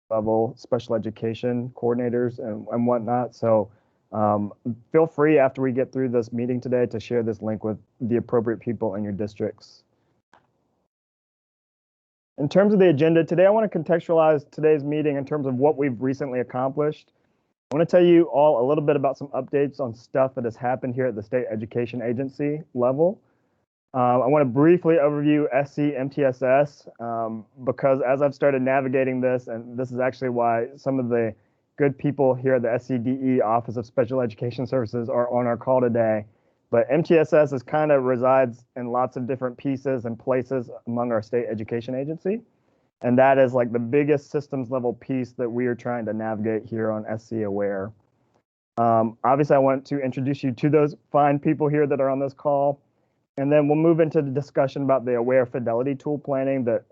level special education coordinators and whatnot. So feel free after we get through this meeting today to share this link with the appropriate people in your districts. In terms of the agenda today, I want to contextualize today's meeting in terms of what we've recently accomplished. I want to tell you all a little bit about some updates on stuff that has happened here at the State Education Agency level. I want to briefly overview SC MTSS because as I've started navigating this, and this is actually why some of the good people here at the SCDE Office of Special Education Services are on our call today. But MTSS is kind of resides in lots of different pieces and places among our state education agency. And that is like the biggest systems level piece that we are trying to navigate here on SC Aware. Obviously, I want to introduce you to those fine people here that are on this call. And then we'll move into the discussion about the Aware Fidelity tool planning that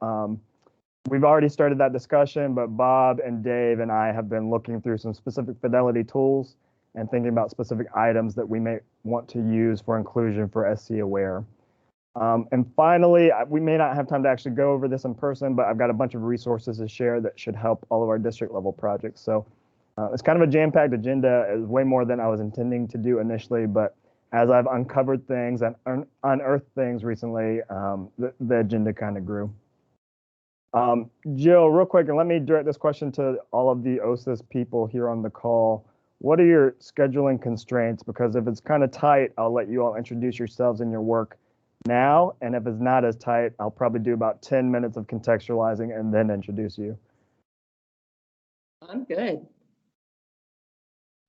we've already started that discussion, but Bob and Dave and I have been looking through some specific fidelity tools and thinking about specific items that we may want to use for inclusion for SC Aware. And finally, we may not have time to actually go over this in person, but I've got a bunch of resources to share that should help all of our district level projects. So it's kind of a jam-packed agenda. It's way more than I was intending to do initially, but as I've uncovered things and unearthed things recently, the agenda kind of grew. Jill, real quick, and let me direct this question to all of the OSIS people here on the call. What are your scheduling constraints? Because if it's kind of tight, I'll let you all introduce yourselves and your work now. And if it's not as tight, I'll probably do about 10 minutes of contextualizing and then introduce you. I'm good.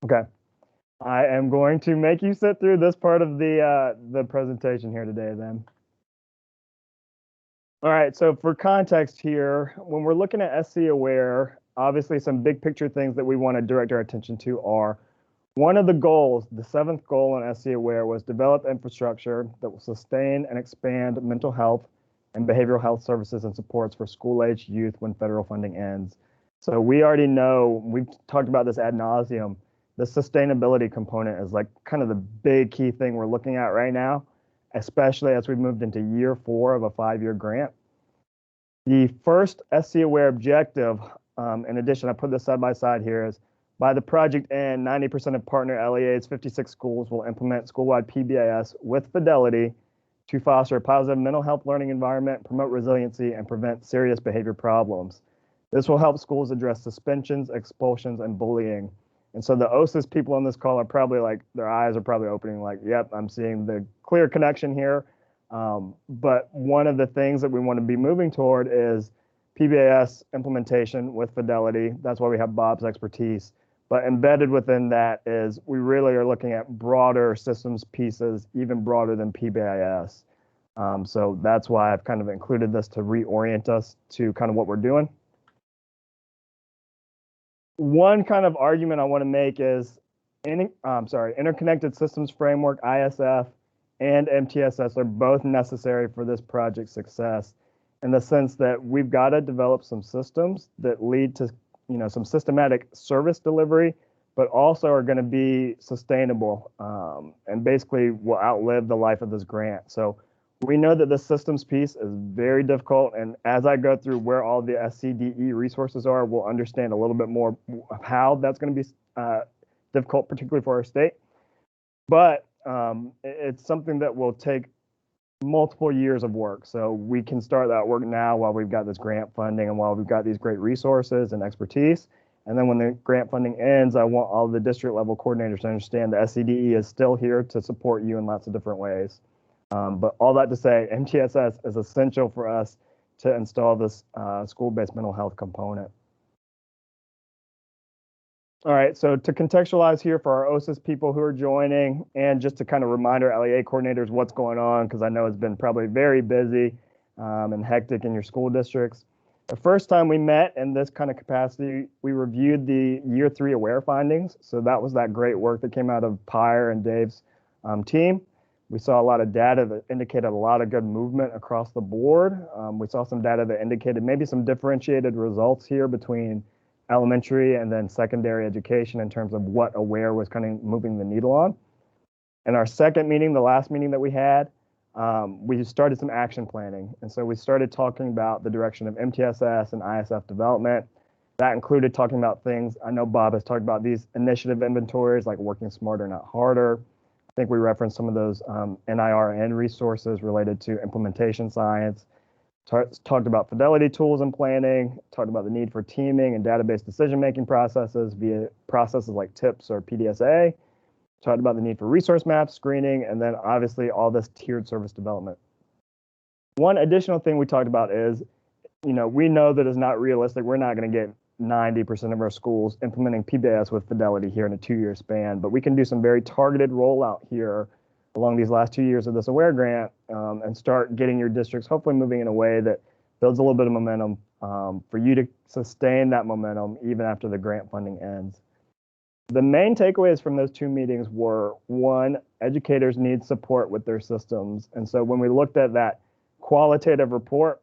Okay. I am going to make you sit through this part of the presentation here today then. All right, so for context here, when we're looking at SC Aware, obviously some big picture things that we want to direct our attention to are one of the goals, the 7th goal on SC Aware was develop infrastructure that will sustain and expand mental health and behavioral health services and supports for school-aged youth when federal funding ends. So we already know, we've talked about this ad nauseum, the sustainability component is like kind of the big key thing we're looking at right now, especially as we've moved into year 4 of a 5-year grant. The first SC Aware objective, in addition, I put this side by side here, is by the project end, 90% of partner LEA's 56 schools will implement school-wide PBIS with fidelity to foster a positive mental health learning environment, promote resiliency, and prevent serious behavior problems. This will help schools address suspensions, expulsions, and bullying. And so the OSIS people on this call are probably like, their eyes are probably opening like, yep, I'm seeing the clear connection here. But one of the things that we want to be moving toward is PBIS implementation with fidelity. That's why we have Bob's expertise. But embedded within that is we really are looking at broader systems pieces, even broader than PBIS. So that's why I've kind of included this to reorient us to kind of what we're doing. One kind of argument I want to make is, Interconnected Systems Framework, ISF, and MTSS are both necessary for this project's success in the sense that we've got to develop some systems that lead to, some systematic service delivery, but also are going to be sustainable and basically will outlive the life of this grant. So we know that the systems piece is very difficult, and as I go through where all the SCDE resources are, we'll understand a little bit more of how that's going to be difficult, particularly for our state. But it's something that will take multiple years of work. So we can start that work now while we've got this grant funding and while we've got these great resources and expertise. And then when the grant funding ends, I want all the district level coordinators to understand the SCDE is still here to support you in lots of different ways. But all that to say, MTSS is essential for us to install this school-based mental health component. All right, so to contextualize here for our OSIS people who are joining, and just to kind of remind our LEA coordinators what's going on, because I know it's been probably very busy and hectic in your school districts. The first time we met in this kind of capacity, we reviewed the year 3 Aware findings. So that was that great work that came out of Pyre and Dave's team. We saw a lot of data that indicated a lot of good movement across the board. We saw some data that indicated maybe some differentiated results here between elementary and then secondary education in terms of what Aware was kind of moving the needle on. In our second meeting, the last meeting that we had, we started some action planning. And so we started talking about the direction of MTSS and ISF development. That included talking about things, I know Bob has talked about these initiative inventories like working smarter, not harder. I think we referenced some of those NIRN resources related to implementation science. Talked about fidelity tools and planning, talked about the need for teaming and database decision-making processes via processes like TIPS or PDSA, talked about the need for resource maps, screening, and then obviously all this tiered service development. One additional thing we talked about is, we know that it's not realistic. We're not going to get 90% of our schools implementing PBS with fidelity here in a 2-year span, but we can do some very targeted rollout here along these last 2 years of this AWARE grant and start getting your districts hopefully moving in a way that builds a little bit of momentum for you to sustain that momentum even after the grant funding ends. The main takeaways from those 2 meetings were, one, educators need support with their systems. And so when we looked at that qualitative report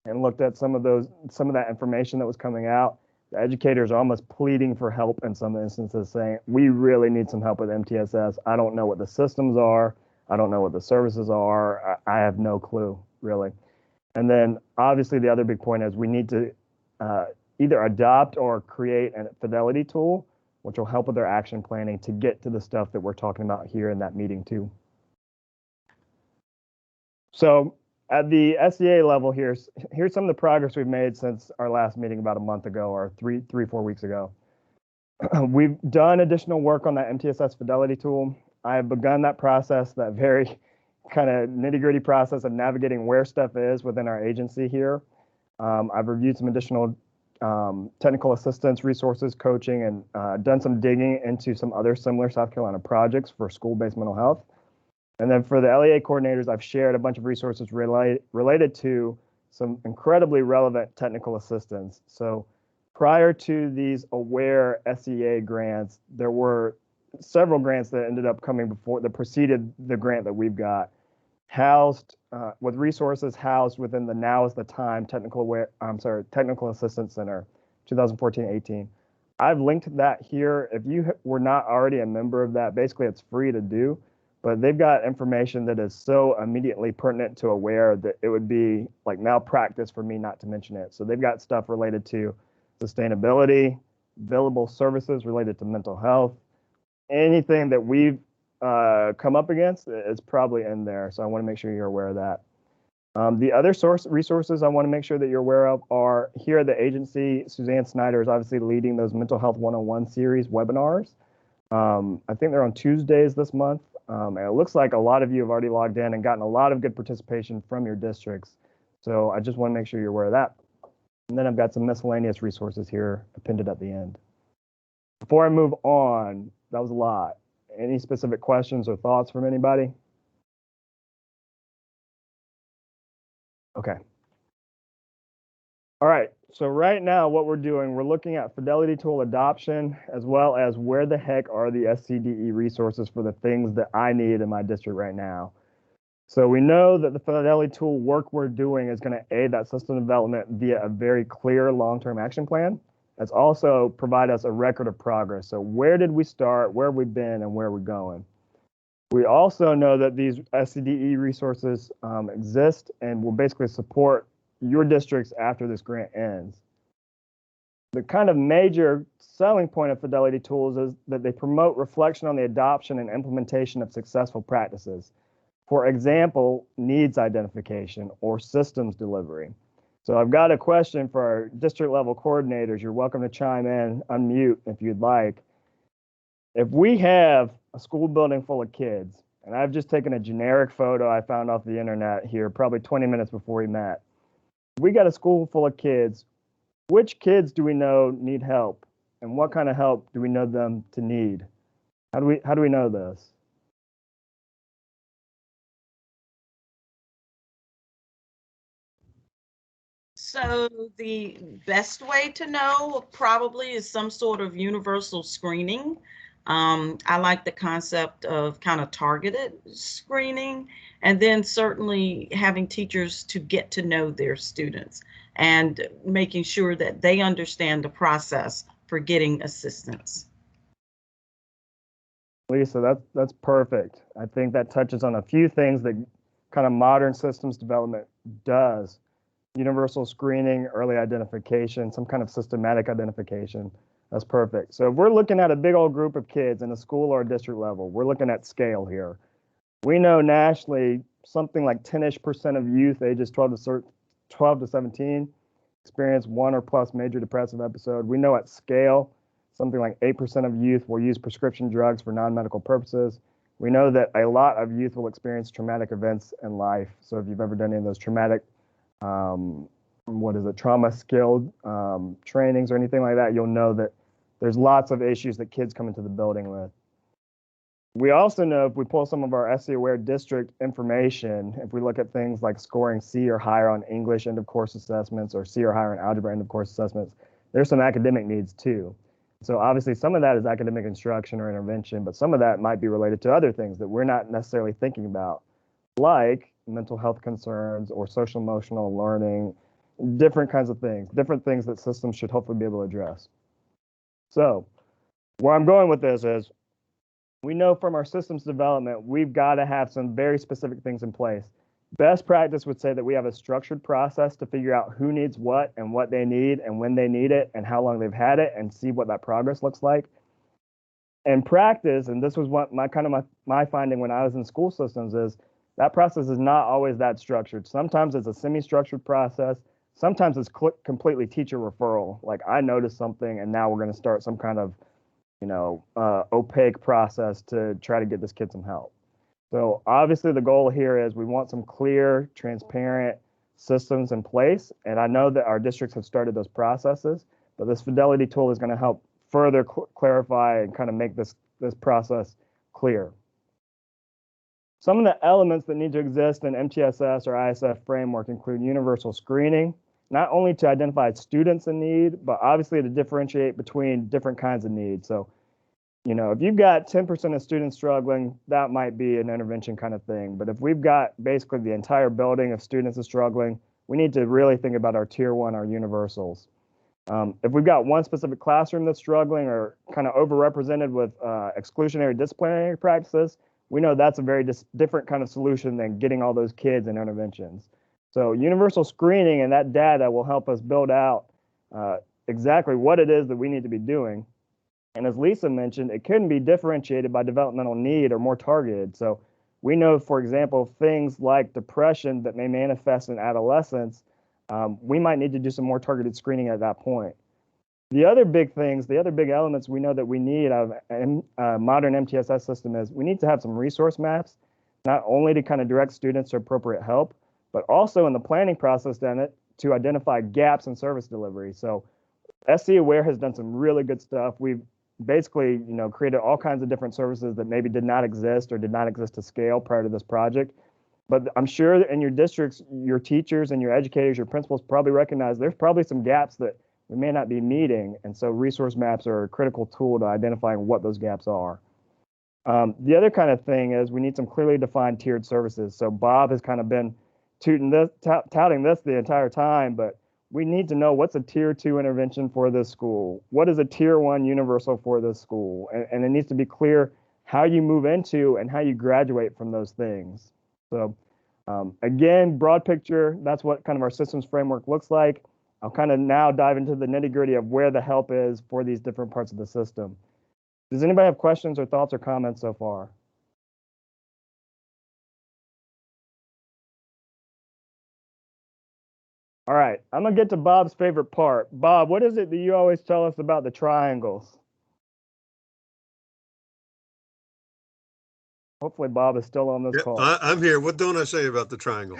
and looked at some of that information that was coming out, the educators are almost pleading for help in some instances, saying, we really need some help with MTSS. I don't know what the systems are. I don't know what the services are. I have no clue, really. And then obviously the other big point is we need to either adopt or create a fidelity tool, which will help with their action planning to get to the stuff that we're talking about here in that meeting too. So at the SEA level, here's some of the progress we've made since our last meeting about a month ago or 4 weeks ago. We've done additional work on that MTSS fidelity tool. I have begun that process, that very kind of nitty-gritty process of navigating where stuff is within our agency here. I've reviewed some additional technical assistance resources, coaching, and done some digging into some other similar South Carolina projects for school-based mental health. And then for the LEA coordinators, I've shared a bunch of resources related to some incredibly relevant technical assistance. So prior to these AWARE SEA grants, there were several grants that ended up coming before that preceded the grant that we've got, housed with resources housed within the Now is the Time Technical Assistance Center, 2014-18. I've linked that here. If you were not already a member of that, basically it's free to do, but they've got information that is so immediately pertinent to AWARE that it would be like malpractice for me not to mention it. So they've got stuff related to sustainability, billable services related to mental health, anything that we've come up against is probably in there. So I want to make sure you're aware of that. The other resources I want to make sure that you're aware of are here at the agency. Suzanne Snyder is obviously leading those Mental Health 101 series webinars. I think they're on Tuesdays this month. And it looks like a lot of you have already logged in and gotten a lot of good participation from your districts. So I just want to make sure you're aware of that. And then I've got some miscellaneous resources here appended at the end. Before I move on, that was a lot. Any specific questions or thoughts from anybody? Okay. All right, so right now what we're doing, we're looking at fidelity tool adoption, as well as where the heck are the SCDE resources for the things that I need in my district right now. So we know that the fidelity tool work we're doing is going to aid that system development via a very clear long-term action plan. It's also provide us a record of progress. So where did we start, where have we been, and where are we going? We also know that these SCDE resources exist and will basically support your districts after this grant ends. The kind of major selling point of fidelity tools is that they promote reflection on the adoption and implementation of successful practices. For example, needs identification or systems delivery. So I've got a question for our district level coordinators. You're welcome to chime in, unmute if you'd like. If we have a school building full of kids, and I've just taken a generic photo I found off the internet here, probably 20 minutes before we met. We got a school full of kids. Which kids do we know need help? And what kind of help do we know them to need? How do we know this? So the best way to know probably is some sort of universal screening. I like the concept of kind of targeted screening, and then certainly having teachers to get to know their students and making sure that they understand the process for getting assistance. Lisa, that's perfect. I think that touches on a few things that kind of modern systems development does. universal screening, early identification, some kind of systematic identification. That's perfect. So if we're looking at a big old group of kids in a school or a district level, we're looking at scale here. We know nationally something like 10-ish% of youth ages 12 to 17 experience one or plus major depressive episode. We know at scale, something like 8% of youth will use prescription drugs for non-medical purposes. We know that a lot of youth will experience traumatic events in life. So if you've ever done any of those traumatic, trauma skilled trainings or anything like that, you'll know that there's lots of issues that kids come into the building with. We also know if we pull some of our SE Aware district information, if we look at things like scoring C or higher on English end of course assessments or C or higher on algebra end of course assessments, there's some academic needs too. So obviously some of that is academic instruction or intervention, but some of that might be related to other things that we're not necessarily thinking about, like mental health concerns or social emotional learning, different kinds of things, different things that systems should hopefully be able to address. So where I'm going with this is, we know from our systems development, we've got to have some very specific things in place. Best practice would say that we have a structured process to figure out who needs what and what they need and when they need it and how long they've had it and see what that progress looks like. And practice, and this was what my finding when I was in school systems, is that process is not always that structured. Sometimes it's a semi-structured process. Sometimes it's completely teacher referral. Like I noticed something and now we're going to start some kind of opaque process to try to get this kid some help. So obviously the goal here is we want some clear, transparent systems in place. And I know that our districts have started those processes, but this Fidelity tool is going to help further clarify and kind of make this process clear. Some of the elements that need to exist in MTSS or ISF framework include universal screening, not only to identify students in need, but obviously to differentiate between different kinds of needs. So, if you've got 10% of students struggling, that might be an intervention kind of thing. But if we've got basically the entire building of students is struggling, we need to really think about our tier one, our universals. If we've got one specific classroom that's struggling or kind of overrepresented with exclusionary disciplinary practices, we know that's a very different kind of solution than getting all those kids in interventions. So universal screening and that data will help us build out exactly what it is that we need to be doing. And as Lisa mentioned, it couldn't be differentiated by developmental need or more targeted. So we know, for example, things like depression that may manifest in adolescence, we might need to do some more targeted screening at that point. The other big things, the other big elements we know that we need out of a modern MTSS system is we need to have some resource maps, not only to kind of direct students to appropriate help, but also in the planning process to identify gaps in service delivery. So SE Aware has done some really good stuff. We've basically, created all kinds of different services that maybe did not exist or did not exist to scale prior to this project. But I'm sure that in your districts, your teachers and your educators, your principals probably recognize there's probably some gaps that we may not be meeting. And so resource maps are a critical tool to identifying what those gaps are. The other kind of thing is we need some clearly defined tiered services. So Bob has kind of been touting this the entire time, but we need to know what's a tier 2 intervention for this school. What is a tier 1 universal for this school? And it needs to be clear how you move into and how you graduate from those things. So again, broad picture, that's what kind of our systems framework looks like. I'll kind of now dive into the nitty gritty of where the help is for these different parts of the system. Does anybody have questions or thoughts or comments so far? All right, I'm gonna get to Bob's favorite part. Bob, what is it that you always tell us about the triangles? Hopefully Bob is still on this call. I'm here. What don't I say about the triangle?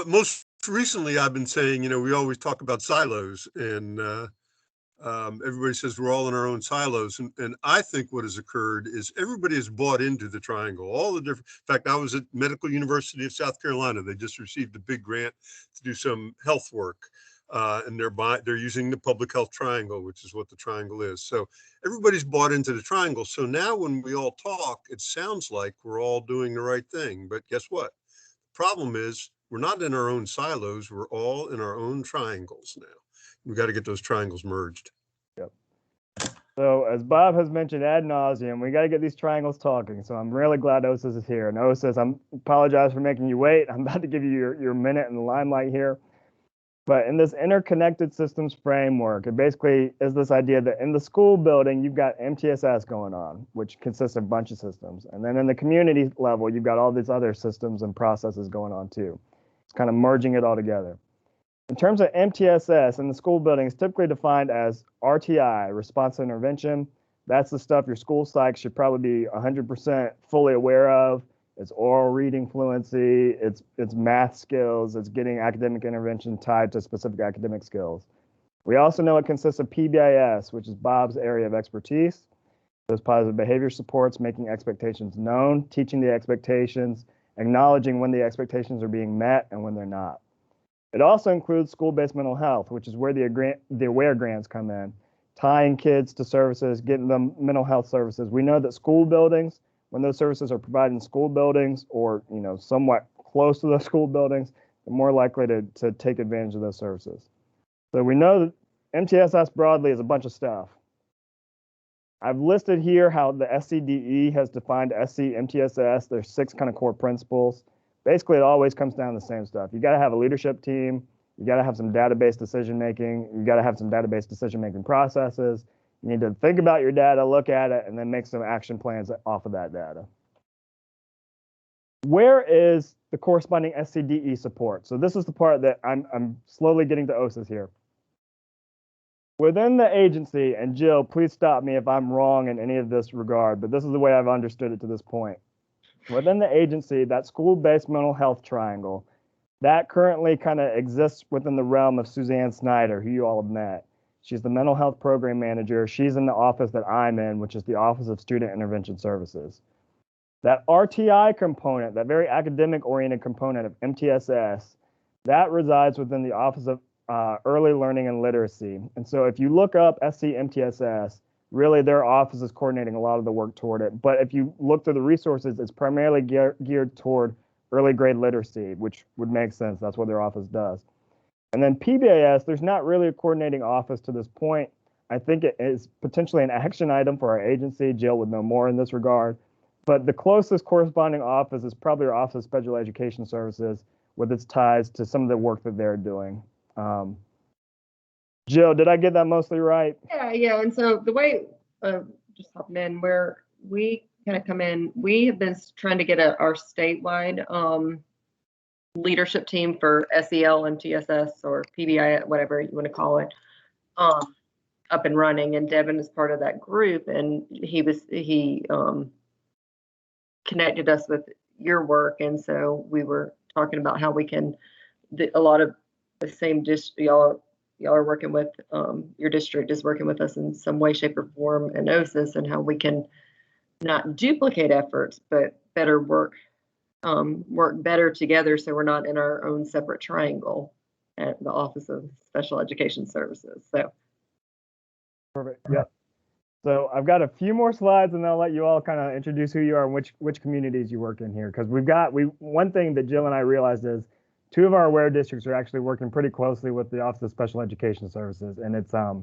Most recently, I've been saying, we always talk about silos, and everybody says we're all in our own silos. And I think what has occurred is everybody has bought into the triangle. All the different. In fact, I was at Medical University of South Carolina. They just received a big grant to do some health work. And they're using the public health triangle, which is what the triangle is. So everybody's bought into the triangle. So now when we all talk, it sounds like we're all doing the right thing. But guess what? The problem is we're not in our own silos. We're all in our own triangles now. We've got to get those triangles merged. Yep. So as Bob has mentioned ad nauseum, we got to get these triangles talking. So I'm really glad OSIS is here. And OSIS, I apologize for making you wait. I'm about to give you your minute in the limelight here. But in this interconnected systems framework, it basically is this idea that in the school building, you've got MTSS going on, which consists of a bunch of systems. And then in the community level, you've got all these other systems and processes going on too. It's kind of merging it all together. In terms of MTSS in the school building, it's typically defined as RTI, response to intervention. That's the stuff your school psych should probably be 100% fully aware of. It's oral reading fluency, it's math skills, it's getting academic intervention tied to specific academic skills. We also know it consists of PBIS, which is Bob's area of expertise. Those positive behavior supports, making expectations known, teaching the expectations, acknowledging when the expectations are being met and when they're not. It also includes school-based mental health, which is where the AWARE grants come in, tying kids to services, getting them mental health services. We know that school buildings, when those services are provided in school buildings or somewhat close to those school buildings, they're more likely to take advantage of those services. So we know that MTSS broadly is a bunch of stuff. I've listed here how the SCDE has defined SC MTSS. There's 6 kind of core principles. Basically, it always comes down to the same stuff. You got to have a leadership team. You got to have some database decision making. You got to have some database decision making processes. You need to think about your data, look at it, and then make some action plans off of that data. Where is the corresponding SCDE support? So this is the part that I'm slowly getting to OSIS here. Within the agency, and Jill, please stop me if I'm wrong in any of this regard, but this is the way I've understood it to this point. Within the agency, that school-based mental health triangle, that currently kind of exists within the realm of Suzanne Snyder, who you all have met. She's the mental health program manager. She's in the office that I'm in, which is the Office of Student Intervention Services. That RTI component, that very academic-oriented component of MTSS, that resides within the Office of Early Learning and Literacy. And so if you look up SC MTSS, really their office is coordinating a lot of the work toward it. But if you look through the resources, it's primarily geared toward early grade literacy, which would make sense. That's what their office does. And then PBIS, there's not really a coordinating office to this point. I think it is potentially an action item for our agency. Jill would know more in this regard. But the closest corresponding office is probably our Office of Special Education Services with its ties to some of the work that they're doing. Jill, did I get that mostly right? Yeah. And so the way, just hopping in, where we kind of come in, we have been trying to get our statewide leadership team for SEL, MTSS, or PBI, whatever you want to call it, up and running. And Devin is part of that group, and he connected us with your work, and so we were talking about how we can, a lot of the same y'all are working with, your district is working with us in some way, shape, or form in OSIS, and how we can not duplicate efforts, but better work better together, so we're not in our own separate triangle at the Office of Special Education Services. So perfect. Yep. So I've got a few more slides, and I'll let you all kind of introduce who you are and which communities you work in here. Because one thing that Jill and I realized is 2 of our AWARE districts are actually working pretty closely with the Office of Special Education Services, and it's our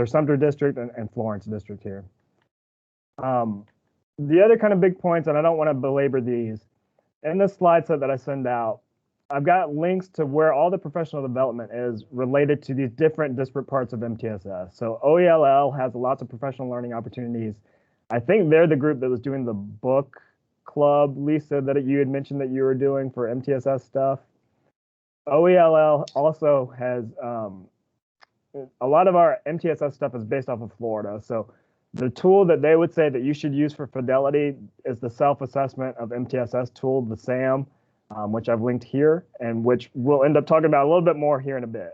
Sumter district and Florence district here. The other kind of big points, and I don't want to belabor these, in this slide set that I send out, I've got links to where all the professional development is related to these different disparate parts of MTSS. So OELL has lots of professional learning opportunities. I think they're the group that was doing the book club, Lisa, that you had mentioned that you were doing for MTSS stuff. OELL also has a lot of our MTSS stuff is based off of Florida. So the tool that they would say that you should use for Fidelity is the self-assessment of MTSS tool, the SAM, which I've linked here, and which we'll end up talking about a little bit more here in a bit.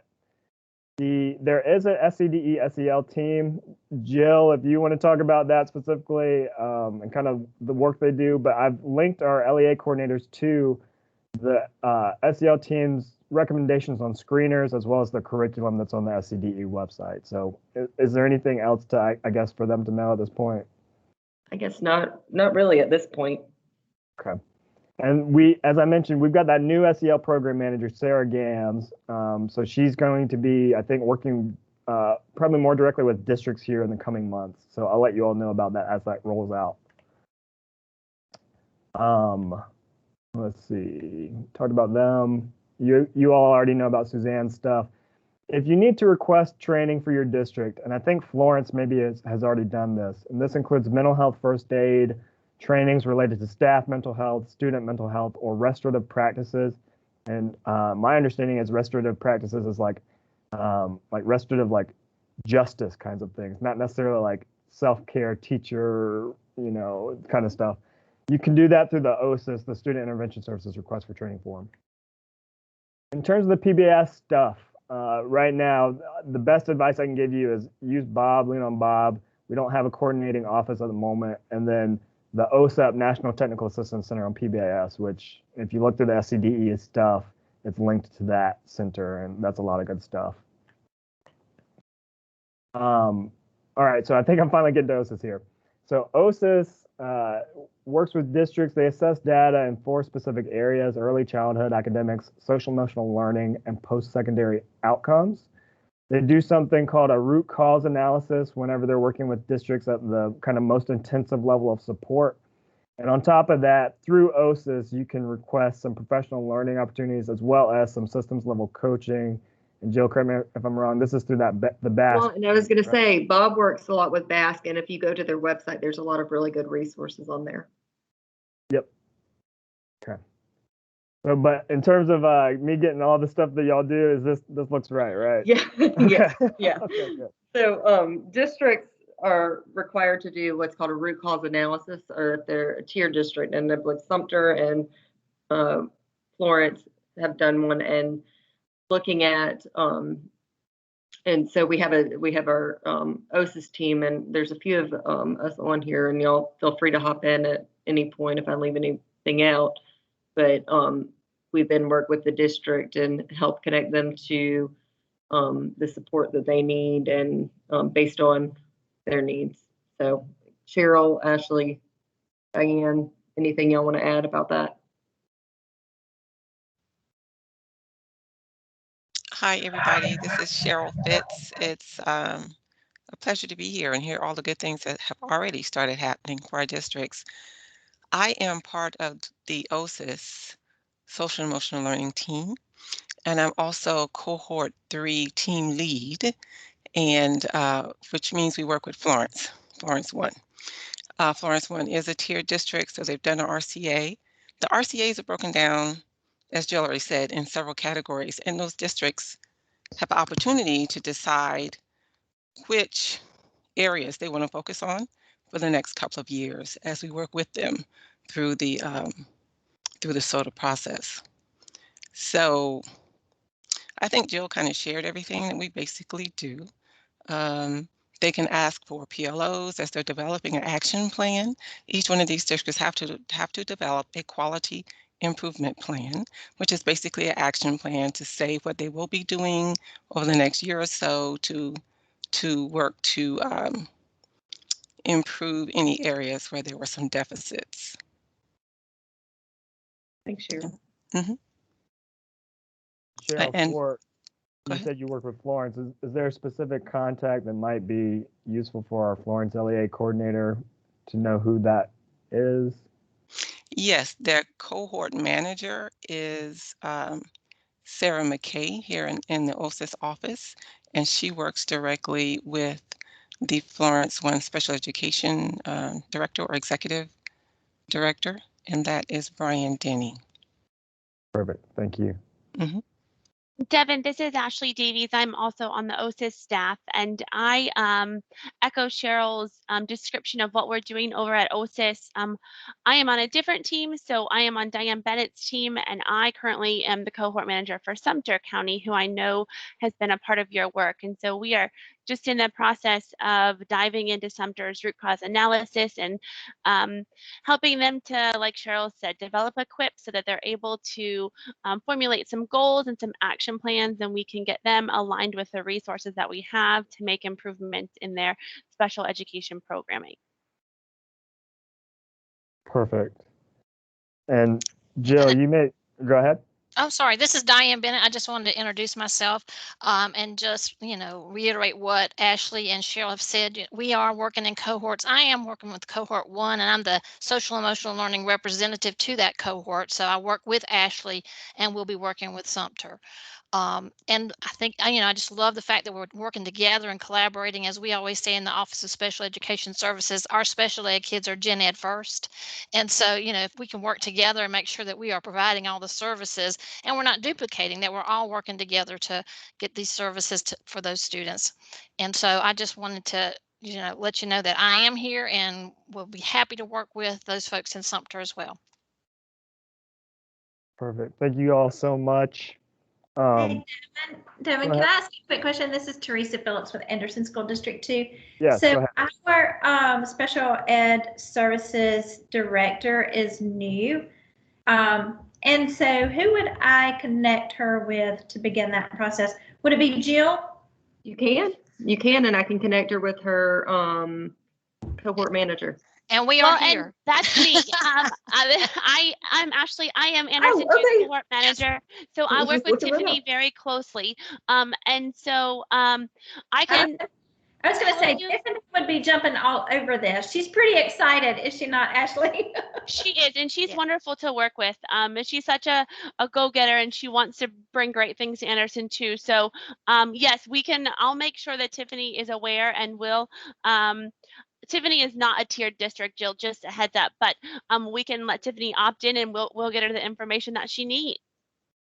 There is a SCDE SEL team. Jill, if you want to talk about that specifically and kind of the work they do, but I've linked our LEA coordinators to the SEL team's recommendations on screeners, as well as the curriculum that's on the SCDE website. So is there anything else to, I guess, for them to know at this point? I guess not really at this point. Okay. And as I mentioned, we've got that new SEL program manager, Sarah Gams. So she's going to be, I think, working probably more directly with districts here in the coming months. So I'll let you all know about that as that rolls out. Let's see, talked about them. You all already know about Suzanne's stuff. If you need to request training for your district, and I think Florence maybe has already done this, and this includes mental health first aid, trainings related to staff mental health, student mental health, or restorative practices. And my understanding is restorative practices is like restorative, like justice kinds of things, not necessarily like self-care teacher, kind of stuff. You can do that through the OSIS, the Student Intervention Services Request for Training form. In terms of the PBS stuff, right now, the best advice I can give you is use Bob, lean on Bob. We don't have a coordinating office at the moment. And then the OSEP, National Technical Assistance Center on PBIS, which if you look through the SCDE stuff, it's linked to that center, and that's a lot of good stuff. All right, so I think I'm finally getting to OSIS here. So OSIS works with districts. They assess data in 4 specific areas: early childhood, academics, social emotional learning, and post-secondary outcomes. They do something called a root cause analysis whenever they're working with districts at the kind of most intensive level of support. And on top of that, through OSIS, you can request some professional learning opportunities as well as some systems level coaching. And Jill, correct me if I'm wrong, this is through the BASC. Well, and I was going to say, Bob works a lot with BASC, and if you go to their website, there's a lot of really good resources on there. Yep. Okay. So, but in terms of me getting all the stuff that y'all do, is this looks right? Yeah. Yeah. Yeah. Okay, good. So districts are required to do what's called a root cause analysis, or if they're a tier district, and like Sumter and Florence have done one, and looking at and so we have our OSIS team, and there's a few of us on here, and y'all feel free to hop in at any point if I leave anything out. But we then work with the district and help connect them to the support that they need, and based on their needs. So Cheryl, Ashley, Diane, anything y'all want to add about that? Hi, everybody. This is Cheryl Fitz. It's a pleasure to be here and hear all the good things that have already started happening for our districts. I am part of the OSIS Social and Emotional Learning team, and I'm also Cohort 3 team lead, and which means we work with Florence 1. Florence 1 is a tiered district, so they've done an RCA. The RCAs are broken down, as Jill already said, in several categories, and those districts have the opportunity to decide which areas they want to focus on for the next couple of years as we work with them through the SOTA process. So I think Jill kind of shared everything that we basically do. They can ask for PLOs as they're developing an action plan. Each one of these districts have to develop a quality improvement plan, which is basically an action plan to say what they will be doing over the next year or so to work to improve any areas where there were some deficits. Thanks, Cheryl. Mm-hmm. Cheryl, you said you work with Florence. Is there a specific contact that might be useful for our Florence LEA coordinator to know who that is? Yes, their cohort manager is Sarah McKay here in the OSIS office, and she works directly with the Florence 1 Special Education Director or Executive Director, and that is Brian Denny. Perfect, thank you. Mm-hmm. Devin, this is Ashley Davies. I'm also on the OSIS staff, and I echo Cheryl's description of what we're doing over at OSIS. I am on a different team, so I am on Diane Bennett's team, and I currently am the cohort manager for Sumter County, who I know has been a part of your work. And so we are just in the process of diving into Sumter's root cause analysis and helping them to, like Cheryl said, develop a QUIP so that they're able to formulate some goals and some action plans, and we can get them aligned with the resources that we have to make improvements in their special education programming. Perfect. And Jill, you may go ahead. I'm sorry, this is Diane Bennett. I just wanted to introduce myself and just, reiterate what Ashley and Cheryl have said. We are working in cohorts. I am working with cohort 1, and I'm the social emotional learning representative to that cohort. So I work with Ashley, and we'll be working with Sumter. And I think, I just love the fact that we're working together and collaborating. As we always say in the Office of Special Education Services, our special ed kids are gen ed first. And so, if we can work together and make sure that we are providing all the services and we're not duplicating, that we're all working together to get these services for those students. And so I just wanted to, let you know that I am here and will be happy to work with those folks in Sumter as well. Perfect. Thank you all so much. Hey, Devin, go can I ahead. ask you a quick question? This is Teresa Phillips with Anderson School District 2. Yes, go So ahead. our special ed services director is new. And so who would I connect her with to begin that process? Would it be Jill? You can, and I can connect her with her cohort manager. And we are here. And that's me. I'm Ashley. I am Anderson okay. cohort manager. So I work with Tiffany very closely. And so I can. I was going to say, Tiffany would be jumping all over this. She's pretty excited, is she not, Ashley? She is, and she's wonderful to work with. And she's such a go-getter, and she wants to bring great things to Anderson too. So yes, we can. I'll make sure that Tiffany is aware, and will. Tiffany is not a tiered district, Jill, just a heads up, but we can let Tiffany opt in, and we'll get her the information that she needs.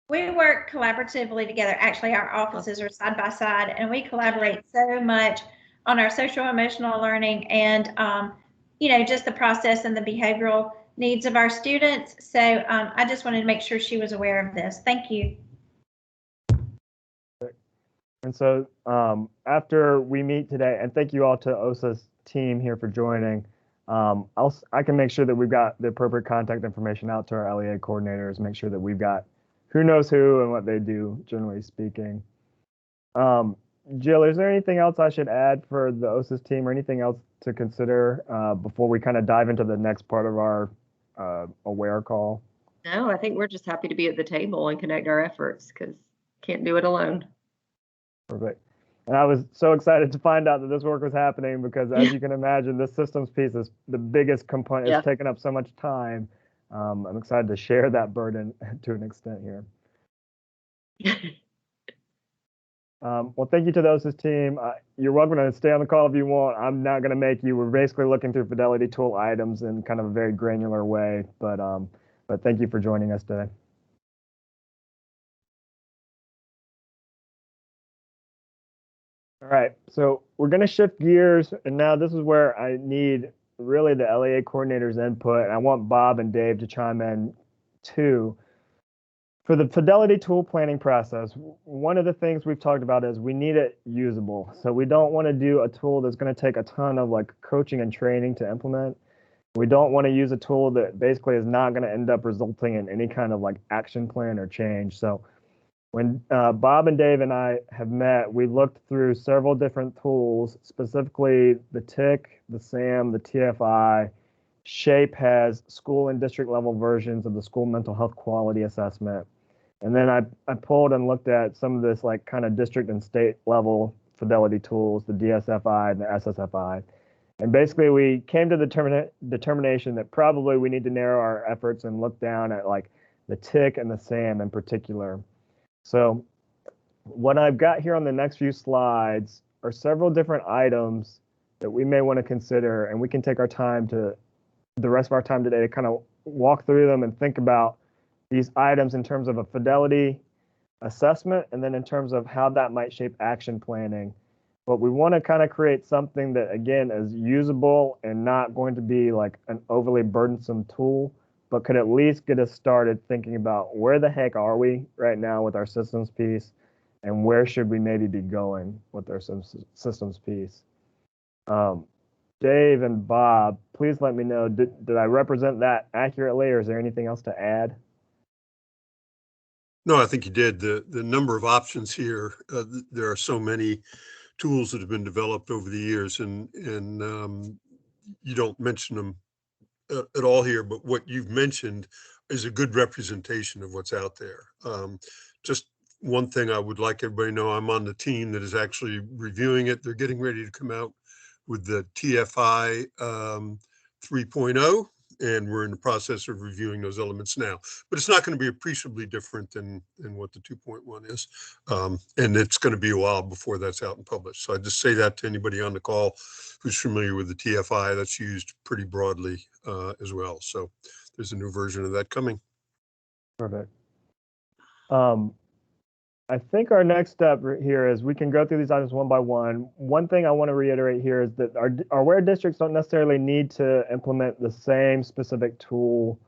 We work collaboratively together. Actually, our offices are side by side, and we collaborate so much on our social emotional learning and, just the process and the behavioral needs of our students. So I just wanted to make sure she was aware of this. Thank you. And so after we meet today, and thank you all to OSA's team here for joining, I can make sure that we've got the appropriate contact information out to our LEA coordinators, make sure that we've got who knows who and what they do, generally speaking. Jill, is there anything else I should add for the OSA's team or anything else to consider before we kind of dive into the next part of our AWARE call? No, I think we're just happy to be at the table and connect our efforts because can't do it alone. Perfect. And I was so excited to find out that this work was happening because, as you can imagine, this systems piece is the biggest component. It's taken up so much time. I'm excited to share that burden to an extent here. Well, thank you to the OSA's team. You're welcome to stay on the call if you want. I'm not going to make you. We're basically looking through Fidelity Tool items in kind of a very granular way, but thank you for joining us today. All right, so we're going to shift gears, and now this is where I need really the LEA coordinator's input, and I want Bob and Dave to chime in too. For the Fidelity tool planning process, one of the things we've talked about is we need it usable. So we don't want to do a tool that's going to take a ton of coaching and training to implement. We don't want to use a tool that basically is not going to end up resulting in any kind of action plan or change. So when Bob and Dave and I have met, we looked through several different tools, specifically the TIC, the SAM, the TFI. SHAPE has school and district level versions of the school mental health quality assessment. And then I pulled and looked at some of this kind of district and state level Fidelity tools, the DSFI and the SSFI. And basically we came to the determination that probably we need to narrow our efforts and look down at the TIC and the SAM in particular. So what I've got here on the next few slides are several different items that we may want to consider, and we can take our time the rest of our time today to kind of walk through them and think about these items in terms of a Fidelity assessment and then in terms of how that might shape action planning. But we want to kind of create something that, again, is usable and not going to be an overly burdensome tool, but could at least get us started thinking about where the heck are we right now with our systems piece and where should we maybe be going with our systems piece. Dave and Bob, please let me know, did I represent that accurately, or is there anything else to add? No, I think you did. The number of options here, there are so many tools that have been developed over the years, and you don't mention them at all here, but what you've mentioned is a good representation of what's out there. Just one thing I would like everybody to know, I'm on the team that is actually reviewing it. They're getting ready to come out with the TFI 3.0, and we're in the process of reviewing those elements now. But it's not going to be appreciably different than what the 2.1 is. And it's going to be a while before that's out and published. So I just say that to anybody on the call who's familiar with the TFI. That's used pretty broadly as well. So there's a new version of that coming. Perfect. I think our next step here is we can go through these items one by one. One thing I want to reiterate here is that our aware districts don't necessarily need to implement the same specific tool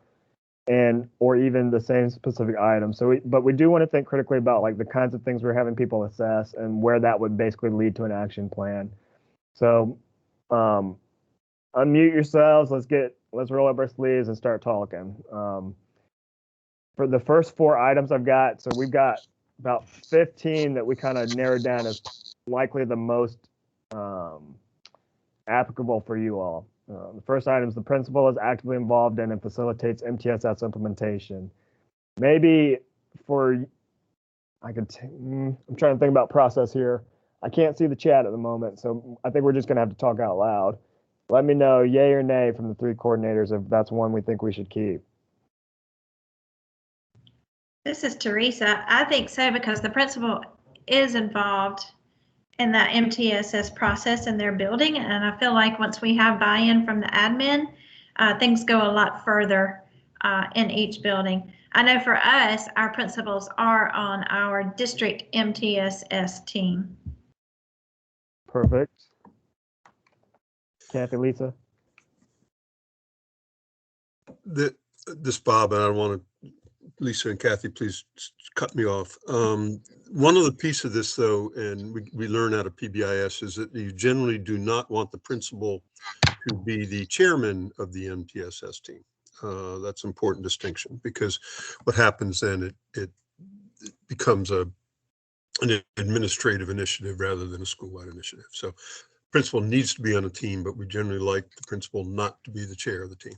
or even the same specific item. But we do want to think critically about like the kinds of things we're having people assess and where that would basically lead to an action plan. So unmute yourselves. Let's roll up our sleeves and start talking. For the first 4 items I've got, so we've got about 15 that we kind of narrowed down as likely the most applicable for you all. The first item is the principal is actively involved in and facilitates MTSS implementation. Maybe I'm trying to think about process here. I can't see the chat at the moment, so I think we're just going to have to talk out loud. Let me know yay or nay from the 3 coordinators if that's one we think we should keep. This is Teresa. I think so because the principal is involved in the MTSS process in their building. And I feel like once we have buy-in from the admin, things go a lot further in each building. I know for us, our principals are on our district MTSS team. Perfect. Kathy, Lisa? This Bob, and I don't want to, Lisa and Kathy, please cut me off. One of the pieces of this, though, and we learn out of PBIS, is that you generally do not want the principal to be the chairman of the MTSS team. That's an important distinction because what happens then, it becomes an administrative initiative rather than a school-wide initiative. So principal needs to be on a team, but we generally like the principal not to be the chair of the team.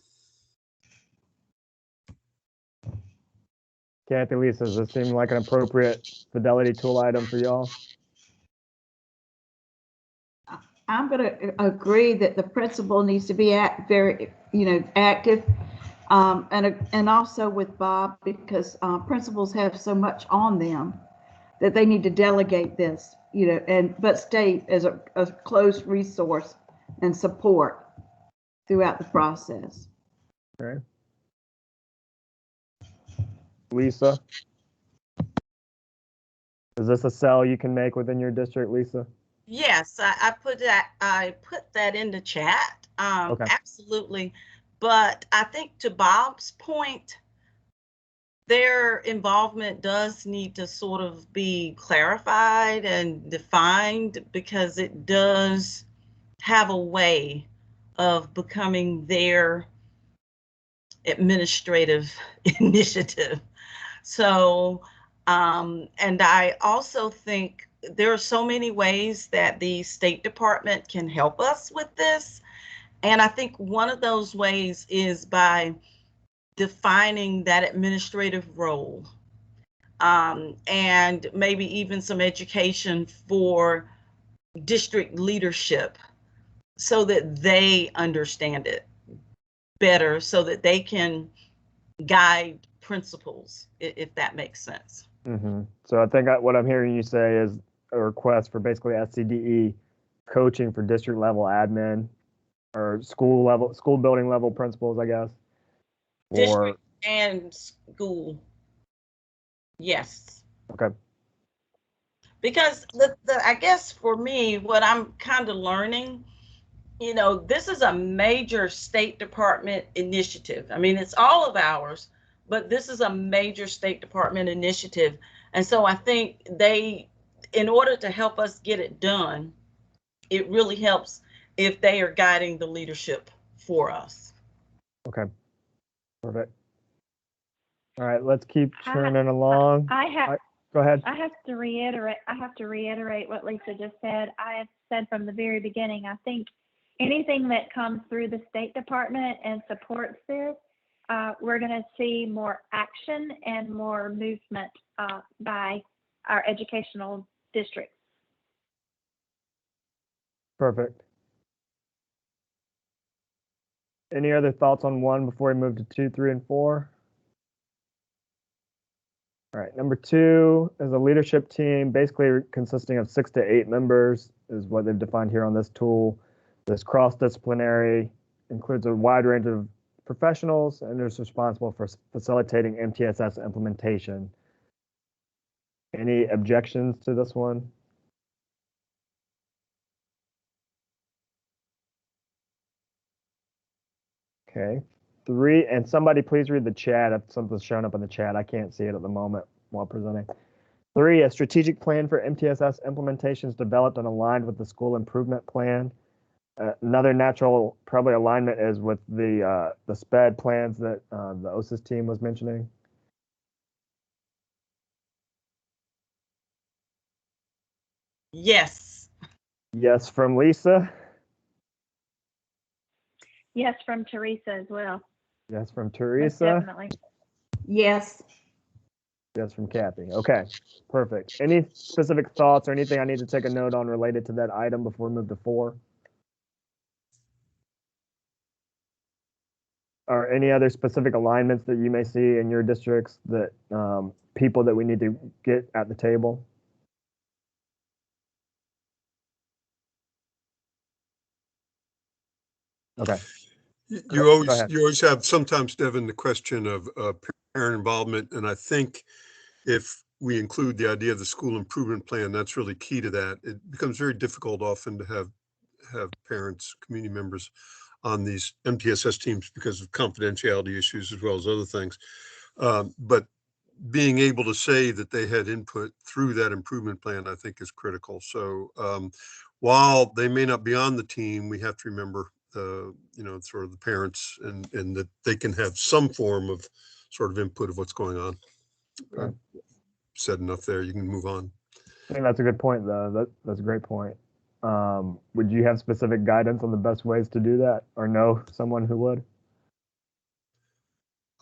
Kathy, Lisa, does this seem like an appropriate fidelity tool item for y'all? I'm going to agree that the principal needs to be very active, and also with Bob, because principals have so much on them that they need to delegate this, but stay as a close resource and support throughout the process. Okay. Lisa, is this a cell you can make within your district, Lisa? Yes, I put that in the chat. Okay. Absolutely. But I think to Bob's point, their involvement does need to sort of be clarified and defined because it does have a way of becoming their administrative initiative. So, and I also think there are so many ways that the State Department can help us with this. And I think one of those ways is by defining that administrative role, and maybe even some education for district leadership so that they understand it better, so that they can guide principals, if that makes sense. Mm-hmm. So I think what I'm hearing you say is a request for basically SCDE coaching for district level admin or school building level principals, I guess. District and school. Yes. Okay. Because I guess for me, what I'm kind of learning, this is a major State Department initiative. I mean, it's all of ours, but this is a major State Department initiative. And so I think in order to help us get it done, it really helps if they are guiding the leadership for us. Okay. Perfect. All right, let's keep churning along. Go ahead. I have to reiterate what Lisa just said. I have said from the very beginning, I think anything that comes through the State Department and supports this, we're going to see more action and more movement by our educational districts. Perfect. Any other thoughts on 1 before we move to 2, 3, and 4? All right, number 2 is a leadership team, basically consisting of 6 to 8 members, is what they've defined here on this tool. This cross-disciplinary, includes a wide range of professionals, and is responsible for facilitating MTSS implementation. Any objections to this one? Okay. 3, and somebody please read the chat if something's showing up in the chat. I can't see it at the moment while presenting. 3, a strategic plan for MTSS implementation is developed and aligned with the school improvement plan. Another natural probably alignment is with the SPED plans that the OSIS team was mentioning. Yes. Yes from Lisa. Yes, from Teresa as well. Yes from Most Teresa. definitely. Yes. Yes from Kathy. Okay, perfect. Any specific thoughts or anything I need to take a note on related to that item before we move to 4? Or any other specific alignments that you may see in your districts that people that we need to get at the table? Okay. You always have sometimes, Devin, the question of parent involvement, and I think if we include the idea of the school improvement plan, that's really key to that. It becomes very difficult often to have parents, community members on these MTSS teams because of confidentiality issues as well as other things. But being able to say that they had input through that improvement plan, I think, is critical. So while they may not be on the team, we have to remember sort of the parents and that they can have some form of sort of input of what's going on. Okay. Said enough there. You can move on. I think that's a good point, though. That's a great point. Would you have specific guidance on the best ways to do that, or know someone who would?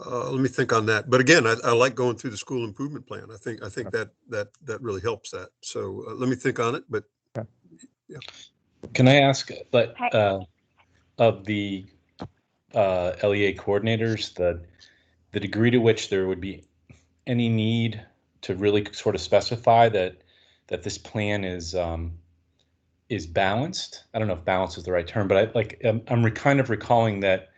Let me think on that. But again, I like going through the school improvement plan. I think Okay. that really helps that. So let me think on it. But Okay. Yeah. Can I ask, but of the LEA coordinators, the degree to which there would be any need to really sort of specify that this plan is balanced? I don't know if balance is the right term, but I'm kind of recalling that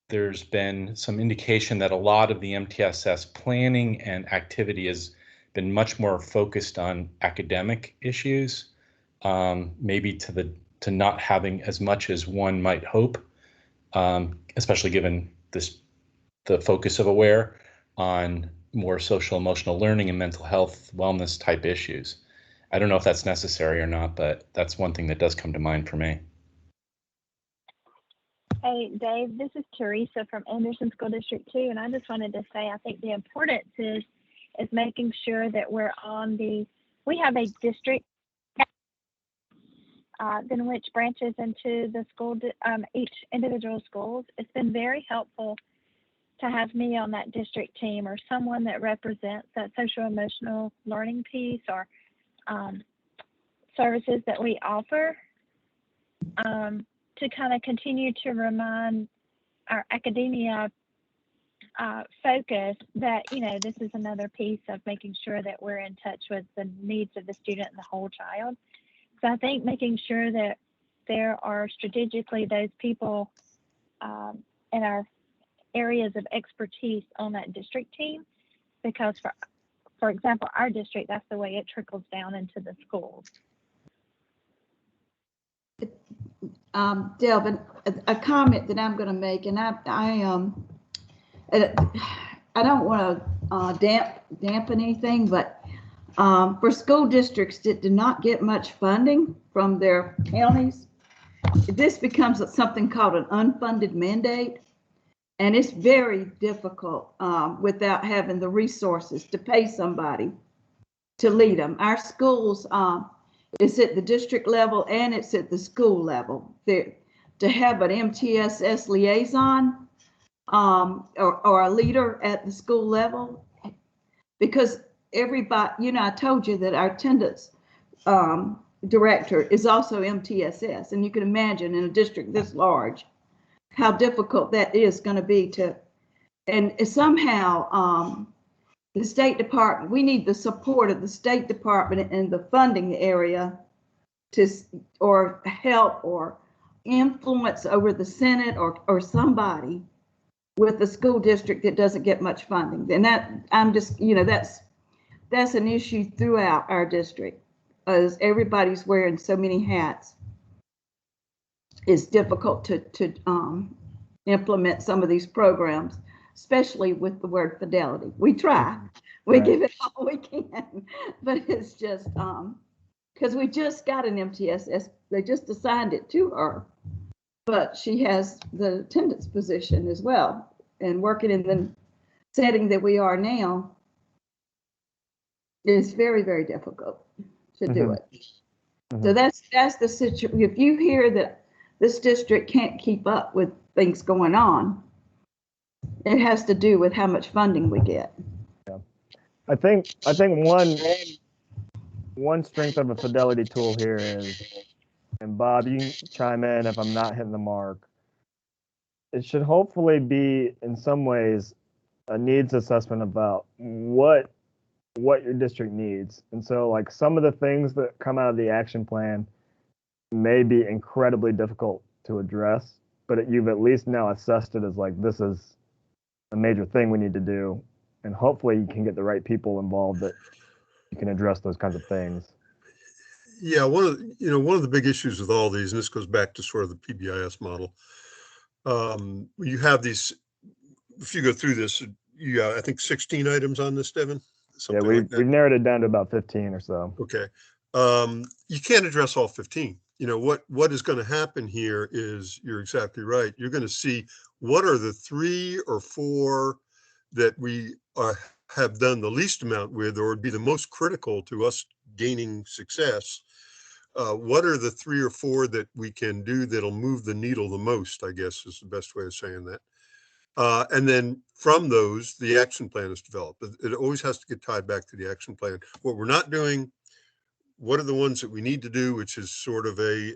there's been some indication that a lot of the MTSS planning and activity has been much more focused on academic issues, maybe to not having as much as one might hope, especially given the focus of AWARE on more social emotional learning and mental health wellness type issues. I don't know if that's necessary or not, but that's one thing that does come to mind for me. Hey, Dave, this is Teresa from Anderson School District 2, and I just wanted to say I think the importance is making sure that we have a district then which branches into the school, each individual schools. It's been very helpful to have me on that district team or someone that represents that social emotional learning piece or services that we offer to kind of continue to remind our academia focus that, this is another piece of making sure that we're in touch with the needs of the student and the whole child. So I think making sure that there are strategically those people in our areas of expertise on that district team, because for example, our district, that's the way it trickles down into the schools. Delvin, a comment that I'm going to make, and I don't want to dampen anything, but for school districts that do not get much funding from their counties, this becomes something called an unfunded mandate, and it's very difficult without having the resources to pay somebody to lead them. Our schools, it's at the district level and it's at the school level. To have an MTSS liaison or a leader at the school level, because everybody, I told you that our attendance director is also MTSS, and you can imagine in a district this large how difficult that is going to be to, and somehow the State Department, we need the support of the State Department in the funding area to, or help or influence over the Senate or somebody with the school district that doesn't get much funding. And that, I'm just, that's an issue throughout our district, as everybody's wearing so many hats. It's difficult to implement some of these programs, especially with the word fidelity. We try, we give it all we can, but it's just because we just got an MTSS, they just assigned it to her, but she has the attendance position as well, and working in the setting that we are now is very, very difficult to do it. So that's the situation. If you hear that this district can't keep up with things going on, it has to do with how much funding we get. Yeah. I think one strength of a fidelity tool here is, and Bob, you can chime in if I'm not hitting the mark, it should hopefully be in some ways a needs assessment about what your district needs. And so like some of the things that come out of the action plan may be incredibly difficult to address, but you've at least now assessed it as like, this is a major thing we need to do. And hopefully you can get the right people involved that you can address those kinds of things. Yeah, one of the big issues with all these, and this goes back to sort of the PBIS model. You have these, if you go through this, you got, I think 16 items on this, Devin. Something we've narrowed it down to about 15 or so. Okay. You can't address all 15. What is going to happen here is, you're exactly right. You're going to see what are the 3 or 4 that we have done the least amount with, or would be the most critical to us gaining success. What are the 3 or 4 that we can do that'll move the needle the most, I guess is the best way of saying that. And then from those, the action plan is developed. It always has to get tied back to the action plan. What we're not doing, what are the ones that we need to do, which is sort of a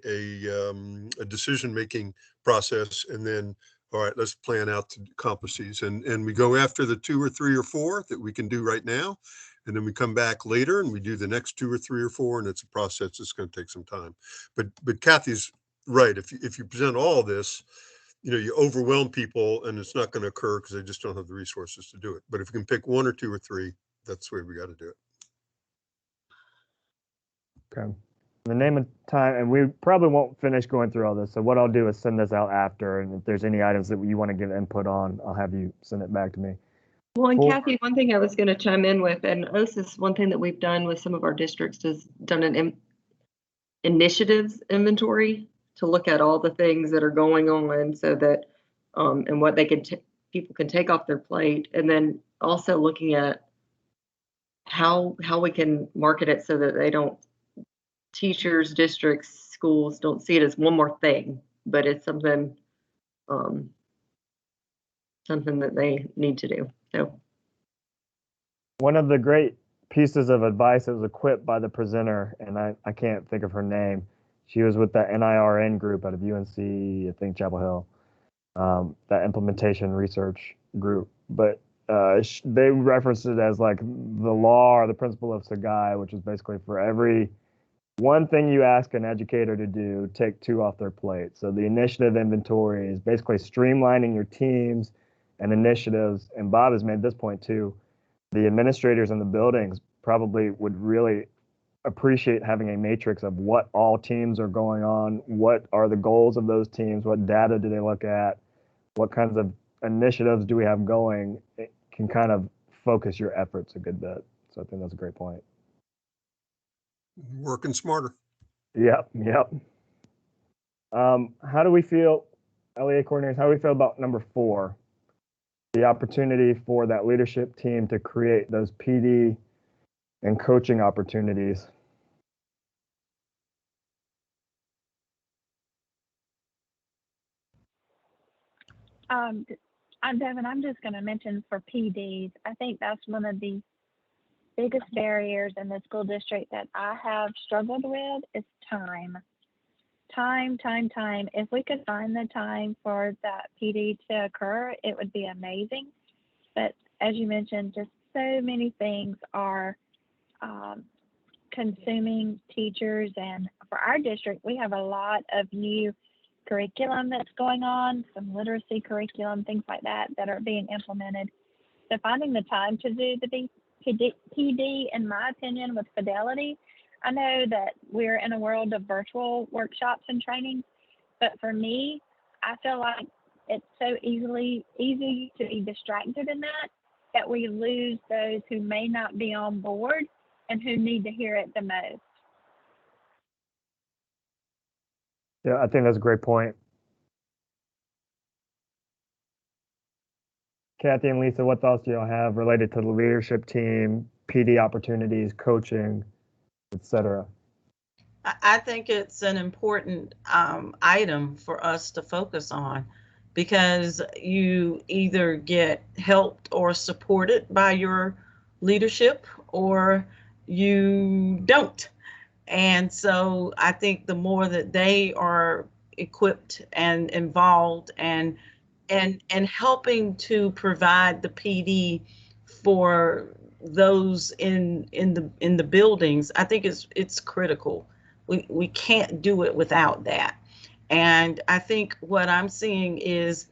decision-making process. And then, all right, let's plan out to accomplish these. And we go after the 2 or 3 or 4 that we can do right now. And then we come back later and we do the next 2 or 3 or 4, and it's a process that's going to take some time. But Kathy's right. If you present all this, you overwhelm people, and it's not going to occur because they just don't have the resources to do it. But if you can pick 1 or 2 or 3, that's the way we got to do it. Okay. The name and time, and we probably won't finish going through all this. So what I'll do is send this out after, and if there's any items that you want to give input on, I'll have you send it back to me. Well, and Kathy, one thing I was going to chime in with, and OSIS, one thing that we've done with some of our districts is done an initiatives inventory to look at all the things that are going on, so that and what they can people can take off their plate, and then also looking at how we can market it so that they don't, teachers, districts, schools don't see it as one more thing, but it's something something that they need to do. So one of the great pieces of advice that was equipped by the presenter, and I can't think of her name. She was with that NIRN group out of UNC, I think Chapel Hill, that implementation research group. But they referenced it as like the law or the principle of Sagai, which is basically for every one thing you ask an educator to do, take 2 off their plate. So the initiative inventory is basically streamlining your teams and initiatives. And Bob has made this point too. The administrators in the buildings probably would really appreciate having a matrix of what all teams are going on, what are the goals of those teams, what data do they look at, what kinds of initiatives do we have going. It can kind of focus your efforts a good bit. So I think that's a great point. Working smarter. Yep. How do we feel, LEA coordinators, how do we feel about number 4? The opportunity for that leadership team to create those PD and coaching opportunities. Devin, I'm just going to mention for PDs, I think that's one of the biggest barriers in the school district that I have struggled with is time. Time. If we could find the time for that PD to occur, it would be amazing. But as you mentioned, just so many things are consuming teachers. And for our district, we have a lot of new curriculum that's going on, some literacy curriculum, things like that are being implemented. So finding the time to do the PD, in my opinion, with Fidelity, I know that we're in a world of virtual workshops and trainings, but for me, I feel like it's so easy to be distracted in that we lose those who may not be on board and who need to hear it the most. Yeah, I think that's a great point. Kathy and Lisa, what thoughts do y'all have related to the leadership team, PD opportunities, coaching, etc.? I think it's an important item for us to focus on, because you either get helped or supported by your leadership or you don't. And so I think the more that they are equipped and involved and helping to provide the PD for those in the buildings, I think it's critical. We can't do it without that. And I think what I'm seeing is,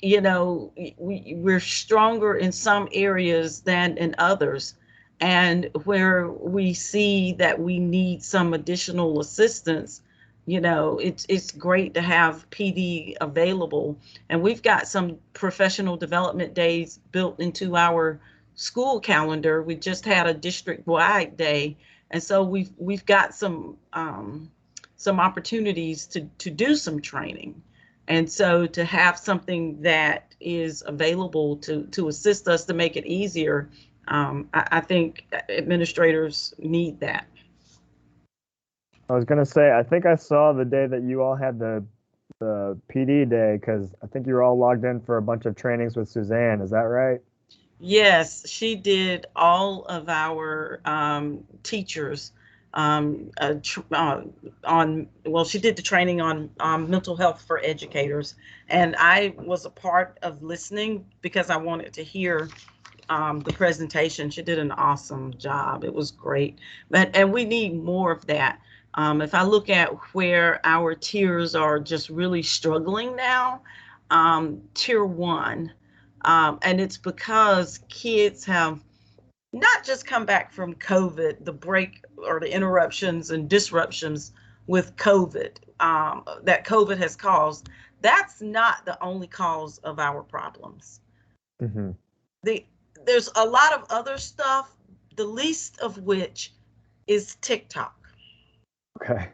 we're stronger in some areas than in others. And where we see that we need some additional assistance, it's great to have PD available. And we've got some professional development days built into our school calendar. We just had a district-wide day. And so we've got some opportunities to do some training. And so to have something that is available to assist us to make it easier, I think administrators need that. I was going to say, I think I saw the day that you all had the PD day, because I think you were all logged in for a bunch of trainings with Suzanne. Is that right? Yes, she did all of our teachers she did the training on mental health for educators. And I was a part of listening because I wanted to hear the presentation. She did an awesome job. It was great. And we need more of that. If I look at where our tiers are just really struggling now, tier 1, and it's because kids have not just come back from COVID, the break or the interruptions and disruptions with COVID that COVID has caused. That's not the only cause of our problems. Mm-hmm. There's a lot of other stuff, the least of which is TikTok. Okay.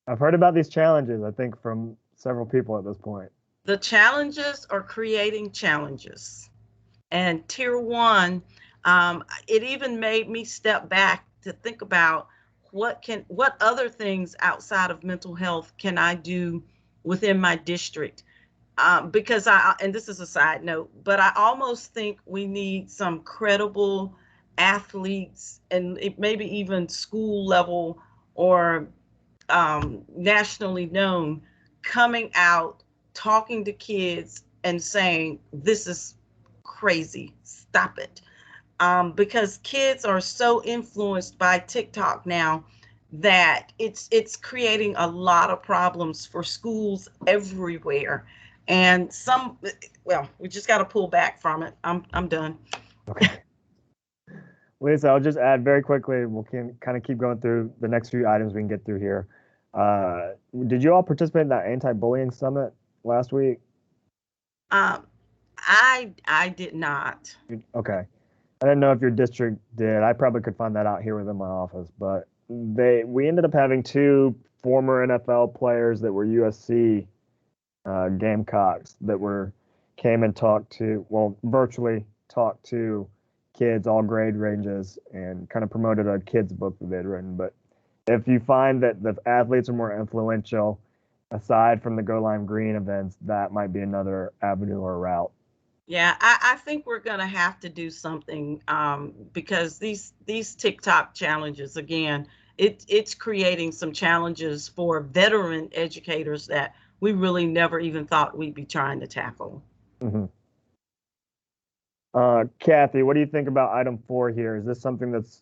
I've heard about these challenges, I think, from several people at this point. The challenges are creating challenges. And tier 1, it even made me step back to think about what other things outside of mental health can I do within my district? Because and this is a side note, but I almost think we need some credible athletes, and maybe even school level or nationally known, coming out, talking to kids and saying, this is crazy, stop it. Because kids are so influenced by TikTok now that it's creating a lot of problems for schools everywhere. And we just got to pull back from it. I'm done. Okay. Lisa, I'll just add very quickly, we can kind of keep going through the next few items we can get through here. Did you all participate in that anti-bullying summit last week? I did not. Okay. I didn't know if your district did. I probably could find that out here within my office, but we ended up having 2 former NFL players that were USC Gamecocks that came and virtually talked to kids, all grade ranges, and kind of promoted a kids book that they'd written. But if you find that the athletes are more influential aside from the Go Lime Green events, that might be another avenue or route. Yeah, I think we're gonna have to do something because these TikTok challenges, again, it's creating some challenges for veteran educators that we really never even thought we'd be trying to tackle. Mm-hmm. Kathy, what do you think about item 4 here? Is this something that's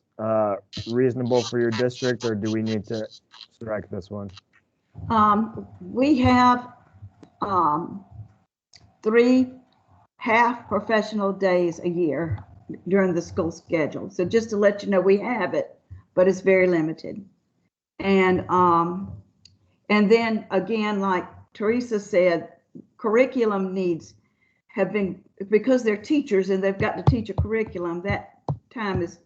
reasonable for your district, or do we need to strike this one? We have 3 half professional days a year during the school schedule. So just to let you know, we have it, but it's very limited. And then again, like Teresa said, curriculum needs have been, because they're teachers and they've got to teach a curriculum, that time is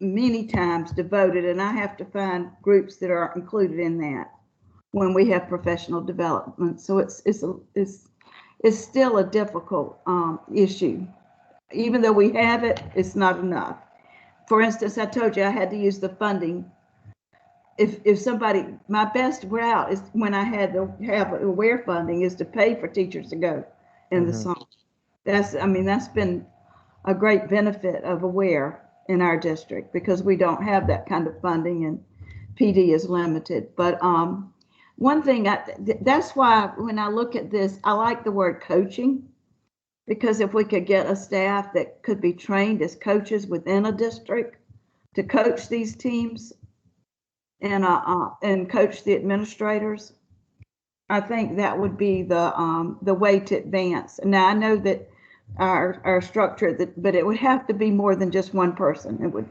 many times devoted, and I have to find groups that are included in that when we have professional development. So it's still a difficult issue. Even though we have it, it's not enough. For instance, I told you I had to use the funding. If somebody, my best route is when I had to have AWARE funding is to pay for teachers to go in the summer. That's been a great benefit of AWARE in our district because we don't have that kind of funding and PD is limited. But one thing, that's why when I look at this, I like the word coaching, because if we could get a staff that could be trained as coaches within a district to coach these teams and coach the administrators, I think that would be the way to advance. Now I know that our structure, but it would have to be more than just one person. It would,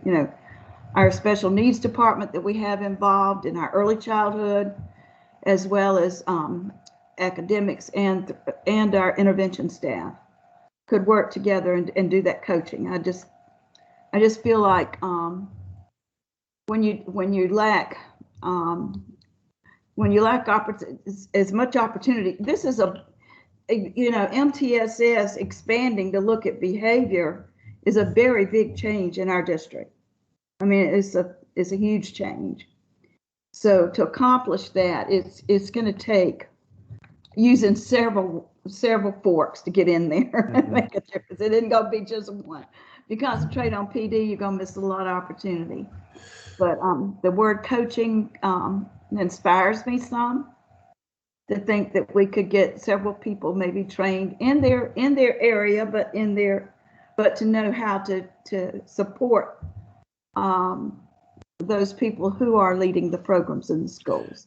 our special needs department that we have involved in our early childhood, as well as academics and our intervention staff could work together and do that coaching. I just feel like when you lack as much opportunity, this is MTSS expanding to look at behavior is a very big change in our district. I mean, it's a huge change. So to accomplish that, it's going to take using several forks to get in there and make a difference. It isn't going to be just one. If you concentrate on PD, you're going to miss a lot of opportunity. But the word coaching inspires me some, to think that we could get several people maybe trained in their area, but to know how to support those people who are leading the programs in the schools.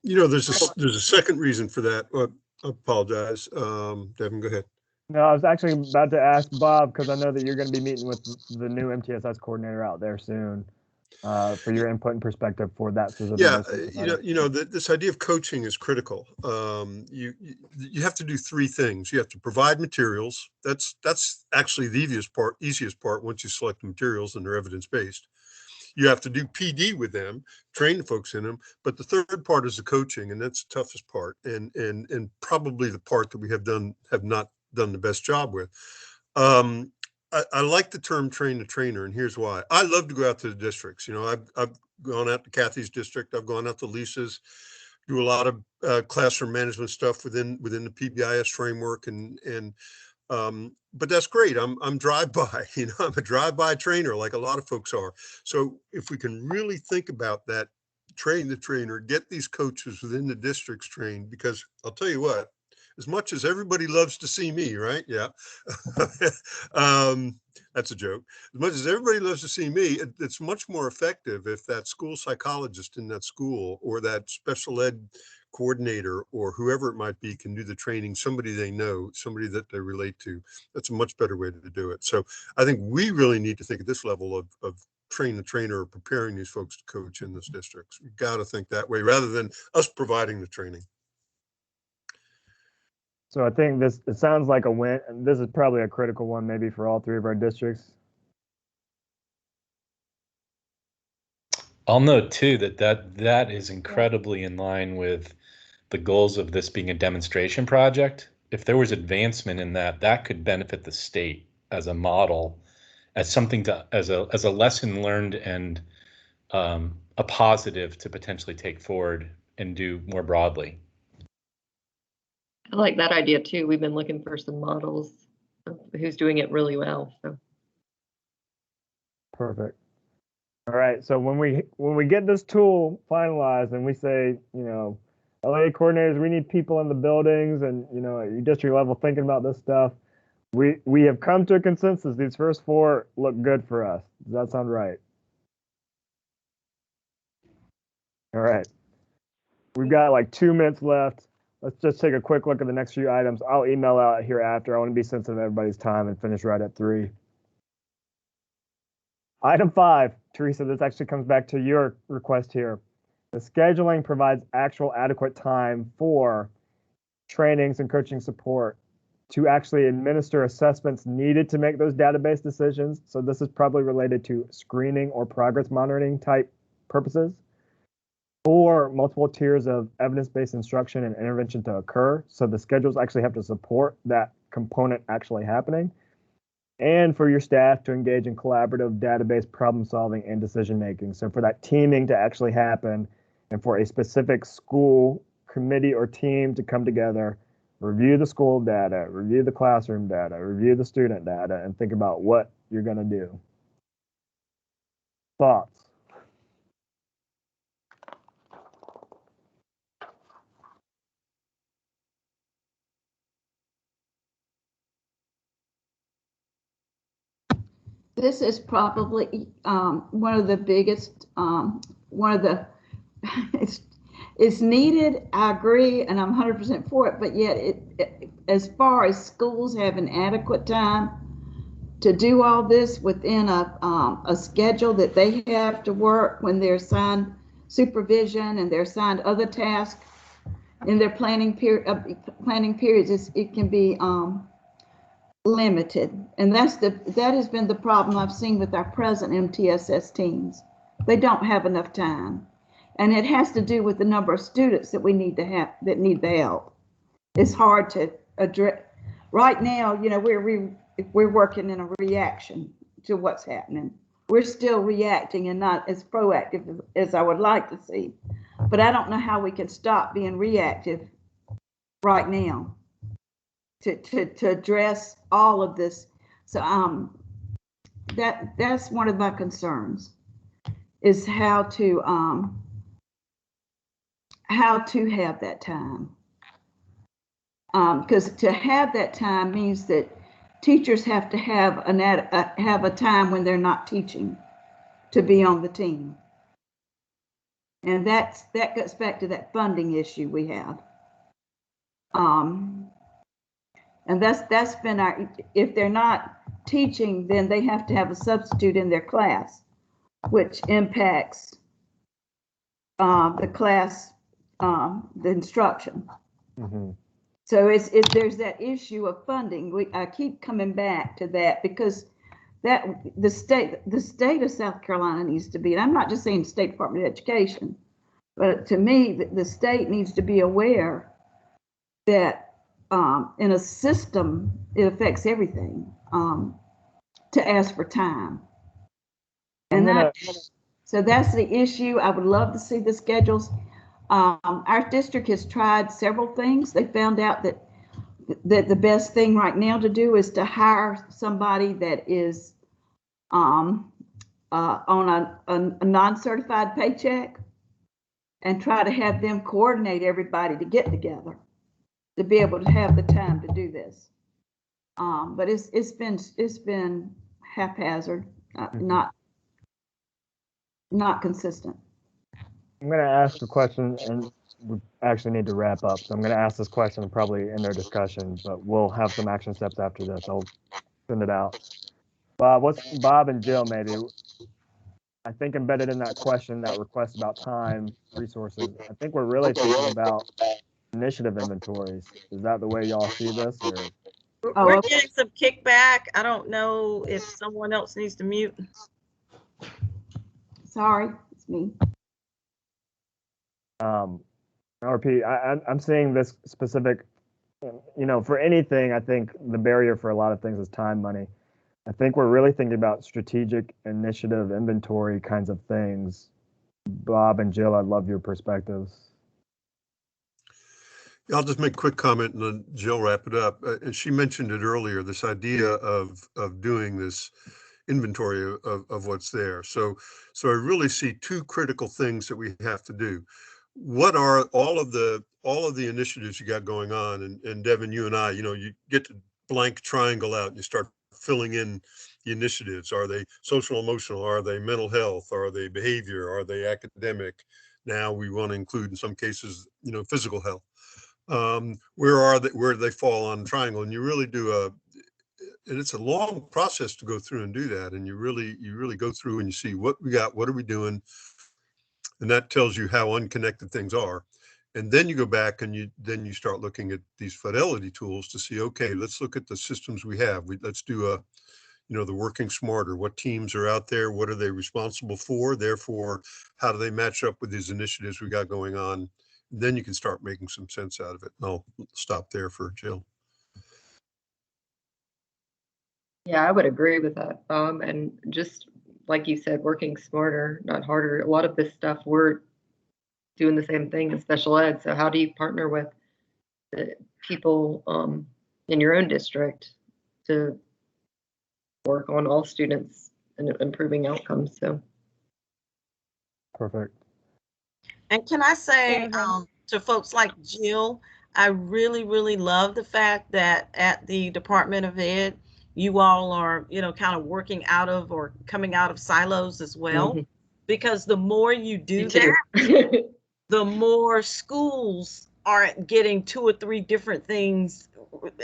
There's a second reason for that. I apologize. Devin, go ahead. No, I was actually about to ask Bob, because I know that you're going to be meeting with the new MTSS coordinator out there soon for your input and perspective for that. Yeah, this idea of coaching is critical. You have to do 3 things. You have to provide materials. That's actually the easiest part once you select the materials and they're evidence-based. You have to do PD with them, train the folks in them. But the third part is the coaching, and that's the toughest part, and probably the part that we have not done the best job with. I like the term train the trainer, and here's why. I love to go out to the districts. I've gone out to Kathy's district. I've gone out to Lisa's, do a lot of classroom management stuff within the PBIS framework, but that's great. I'm drive-by, I'm a drive-by trainer like a lot of folks are. So if we can really think about that, train the trainer, get these coaches within the districts trained, because I'll tell you what, as much as everybody loves to see me, right? Yeah. That's a joke. As much as everybody loves to see me, it's much more effective if that school psychologist in that school or that special ed coordinator or whoever it might be can do the training, somebody they know, somebody that they relate to. That's a much better way to do it. So I think we really need to think at this level of train the trainer or preparing these folks to coach in those districts. We've got to think that way rather than us providing the training. So I think it sounds like a win. This is probably a critical one, maybe for all 3 of our districts. I'll note too that is incredibly in line with the goals of this being a demonstration project. If there was advancement in that could benefit the state as a model, as something as a lesson learned and a positive to potentially take forward and do more broadly. I like that idea too. We've been looking for some models of who's doing it really well. So Perfect. All right. So when we get this tool finalized and we say, LA coordinators, we need people in the buildings and, at your district level thinking about this stuff, we have come to a consensus. These first 4 look good for us. Does that sound right? All right. We've got like 2 minutes left. Let's just take a quick look at the next few items. I'll email out here after. I want to be sensitive to everybody's time and finish right at 3. Item 5, Teresa, this actually comes back to your request here. The scheduling provides actual adequate time for trainings and coaching support to actually administer assessments needed to make those database decisions. So this is probably related to screening or progress monitoring type purposes, or multiple tiers of evidence-based instruction and intervention to occur. So the schedules actually have to support that component actually happening, and for your staff to engage in collaborative database problem solving and decision making. So for that teaming to actually happen, and for a specific school committee or team to come together, review the school data, review the classroom data, review the student data, and think about what you're going to do. Thoughts? This is probably one of the biggest, it's needed, I agree, and I'm 100% for it, but yet as far as schools having adequate time to do all this within a schedule that they have to work when they're assigned supervision and they're assigned other tasks in their planning periods, it can be limited. And that has been the problem I've seen with our present MTSS teams. They don't have enough time. And it has to do with the number of students that we need to have that need the help. It's hard to address. Right now, we're working in a reaction to what's happening. We're still reacting and not as proactive as I would like to see. But I don't know how we can stop being reactive right now to address all of this. So that's one of my concerns, is how to have that time. Because to have that time means that teachers have to have a time when they're not teaching to be on the team. And that gets back to that funding issue we have. And that's been if they're not teaching, then they have to have a substitute in their class, which impacts the class, the instruction. Mm-hmm. So there's that issue of funding. I keep coming back to that because the state of South Carolina needs to be, and I'm not just saying the State Department of Education, but to me, the state needs to be aware that in a system, it affects everything, to ask for time. And so that's the issue. I would love to see the schedules. Our district has tried several things. They found out that the best thing right now to do is to hire somebody that is on a non-certified paycheck and try to have them coordinate everybody to get together to be able to have the time to do this. But it's been haphazard, not consistent. I'm going to ask a question, and we actually need to wrap up. So I'm going to ask this question probably in their discussion, but we'll have some action steps after this. I'll send it out. Bob and Jill, maybe. I think embedded in that question, that request about time, resources, I think we're really thinking about initiative inventories. Is that the way y'all see this? Or? We're getting some kickback. I don't know if someone else needs to mute. Sorry, it's me. I'll repeat. I'm seeing this specific, for anything, I think the barrier for a lot of things is time, money. I think we're really thinking about strategic initiative inventory kinds of things. Bob and Jill, I'd love your perspectives. I'll just make a quick comment and then Jill wrap it up. And she mentioned it earlier, this idea of doing this inventory of what's there. So I really see two critical things that we have to do. What are all of the initiatives you got going on? And Devin, you and I, you get to blank triangle out and you start filling in the initiatives. Are they social emotional? Are they mental health? Are they behavior? Are they academic? Now we want to include in some cases, physical health. Where do they fall on triangle? And you really do and it's a long process to go through and do that. And you really go through and you see what we got, what are we doing? And that tells you how unconnected things are. And then you go back and you start looking at these fidelity tools to see, okay, let's look at the systems we have. Let's do the working smarter. What teams are out there? What are they responsible for? Therefore, how do they match up with these initiatives we got going on? And then you can start making some sense out of it. And I'll stop there for Jill. Yeah, I would agree with that. And just like you said, working smarter, not harder. A lot of this stuff, we're doing the same thing in special ed. So how do you partner with the people in your own district to work on all students and improving outcomes? So Perfect. And can I say to folks like Jill, I really, really love the fact that at the Department of Ed, you all are, kind of working out of or coming out of silos as well, because the more you do that, the more schools are getting 2 or 3 different things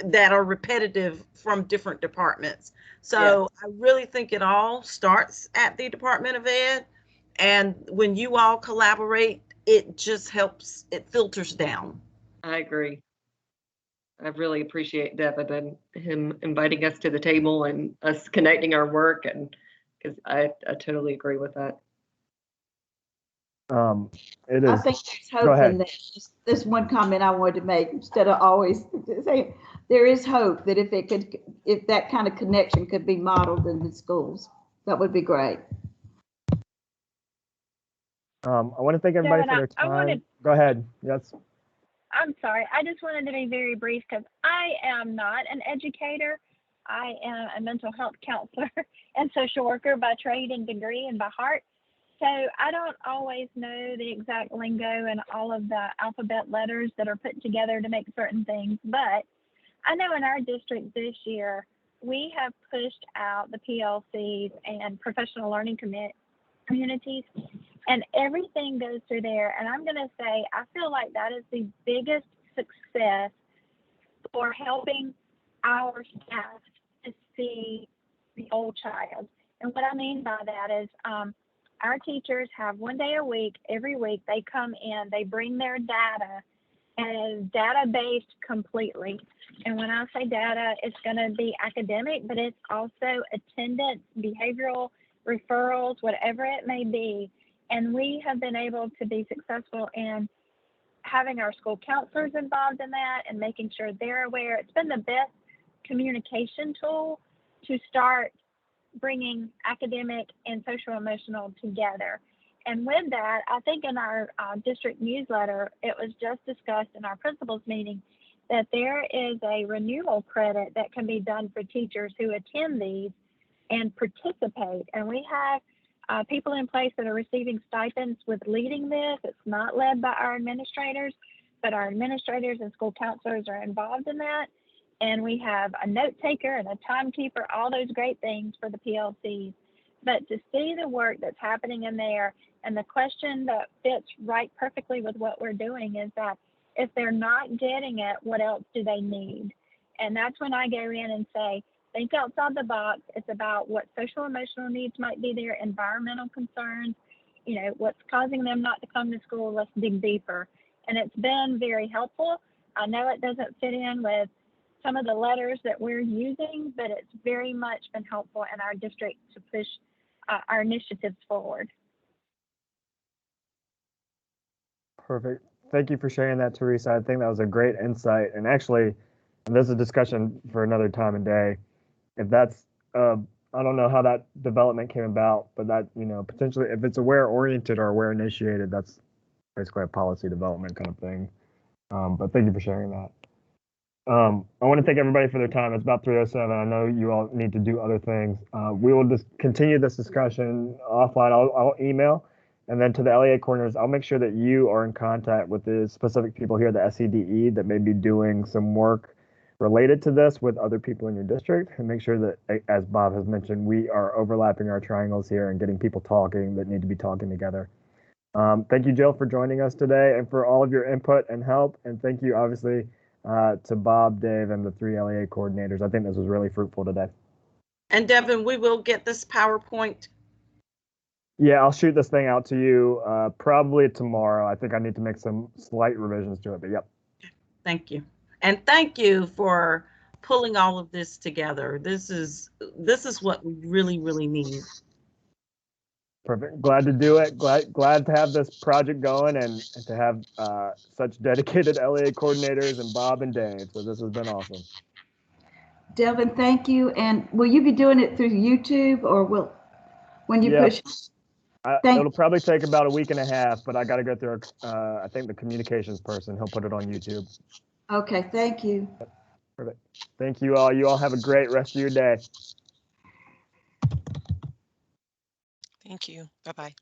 that are repetitive from different departments. So I really think it all starts at the Department of Ed. And when you all collaborate, it just helps, it filters down. I agree. I really appreciate Devin and him inviting us to the table and us connecting our work, and because I totally agree with that. It is. I think there's hope in this. There's one comment I wanted to make instead of always saying there is hope that if that kind of connection could be modeled in the schools, that would be great. I want to thank everybody for their time. Go ahead. Yes. I'm sorry. I just wanted to be very brief because I am not an educator. I am a mental health counselor and social worker by trade and degree and by heart. So I don't always know the exact lingo and all of the alphabet letters that are put together to make certain things. But I know in our district this year, we have pushed out the PLCs and professional learning communities, and everything goes through there. And I'm going to say, I feel like that is the biggest success for helping our staff to see the whole child. And what I mean by that is our teachers have 1 day a week, every week, they come in, they bring their data, and it's data-based completely. And when I say data, it's going to be academic, but it's also attendance, behavioral, referrals, whatever it may be. And we have been able to be successful in having our school counselors involved in that and making sure they're aware. It's been the best communication tool to start bringing academic and social emotional together. And with that, I think in our district newsletter, it was just discussed in our principals meeting that there is a renewal credit that can be done for teachers who attend these and participate. And we have people in place that are receiving stipends with leading this. It's not led by our administrators, but our administrators and school counselors are involved in that. And we have a note taker and a timekeeper, all those great things for the PLCs. But to see the work that's happening in there, and the question that fits right perfectly with what we're doing is that if they're not getting it, what else do they need? And that's when I go in and say, think outside the box. It's about what social emotional needs might be there, environmental concerns, what's causing them not to come to school. Let's dig deeper. And it's been very helpful. I know it doesn't fit in with some of the letters that we're using, but it's very much been helpful in our district to push our initiatives forward. Perfect. Thank you for sharing that, Teresa. I think that was a great insight. And actually, this is a discussion for another time and day. If that's, I don't know how that development came about, but that, potentially, if it's aware oriented or aware initiated, that's basically a policy development kind of thing. But thank you for sharing that. I want to thank everybody for their time. It's about 3:07. I know you all need to do other things. We will just continue this discussion offline. I'll email, and then to the LEA coordinators, I'll make sure that you are in contact with the specific people here, the SEDE, that may be doing some work related to this with other people in your district, and make sure that, as Bob has mentioned, we are overlapping our triangles here and getting people talking that need to be talking together. Thank you, Jill, for joining us today and for all of your input and help. And thank you, obviously, to Bob, Dave, and the 3 LEA coordinators. I think this was really fruitful today. And Devin, we will get this PowerPoint. Yeah, I'll shoot this thing out to you probably tomorrow. I think I need to make some slight revisions to it, but yep. Thank you. And thank you for pulling all of this together. This is what we really, really need. Perfect. Glad to do it. Glad to have this project going and to have such dedicated LEA coordinators and Bob and Dave. So this has been awesome. Delvin, thank you. And will you be doing it through YouTube, or when you push? It'll probably take about a week and a half, but I got to go through, I think the communications person, he'll put it on YouTube. Okay, thank you. Perfect. Thank you all. You all have a great rest of your day. Thank you. Bye-bye.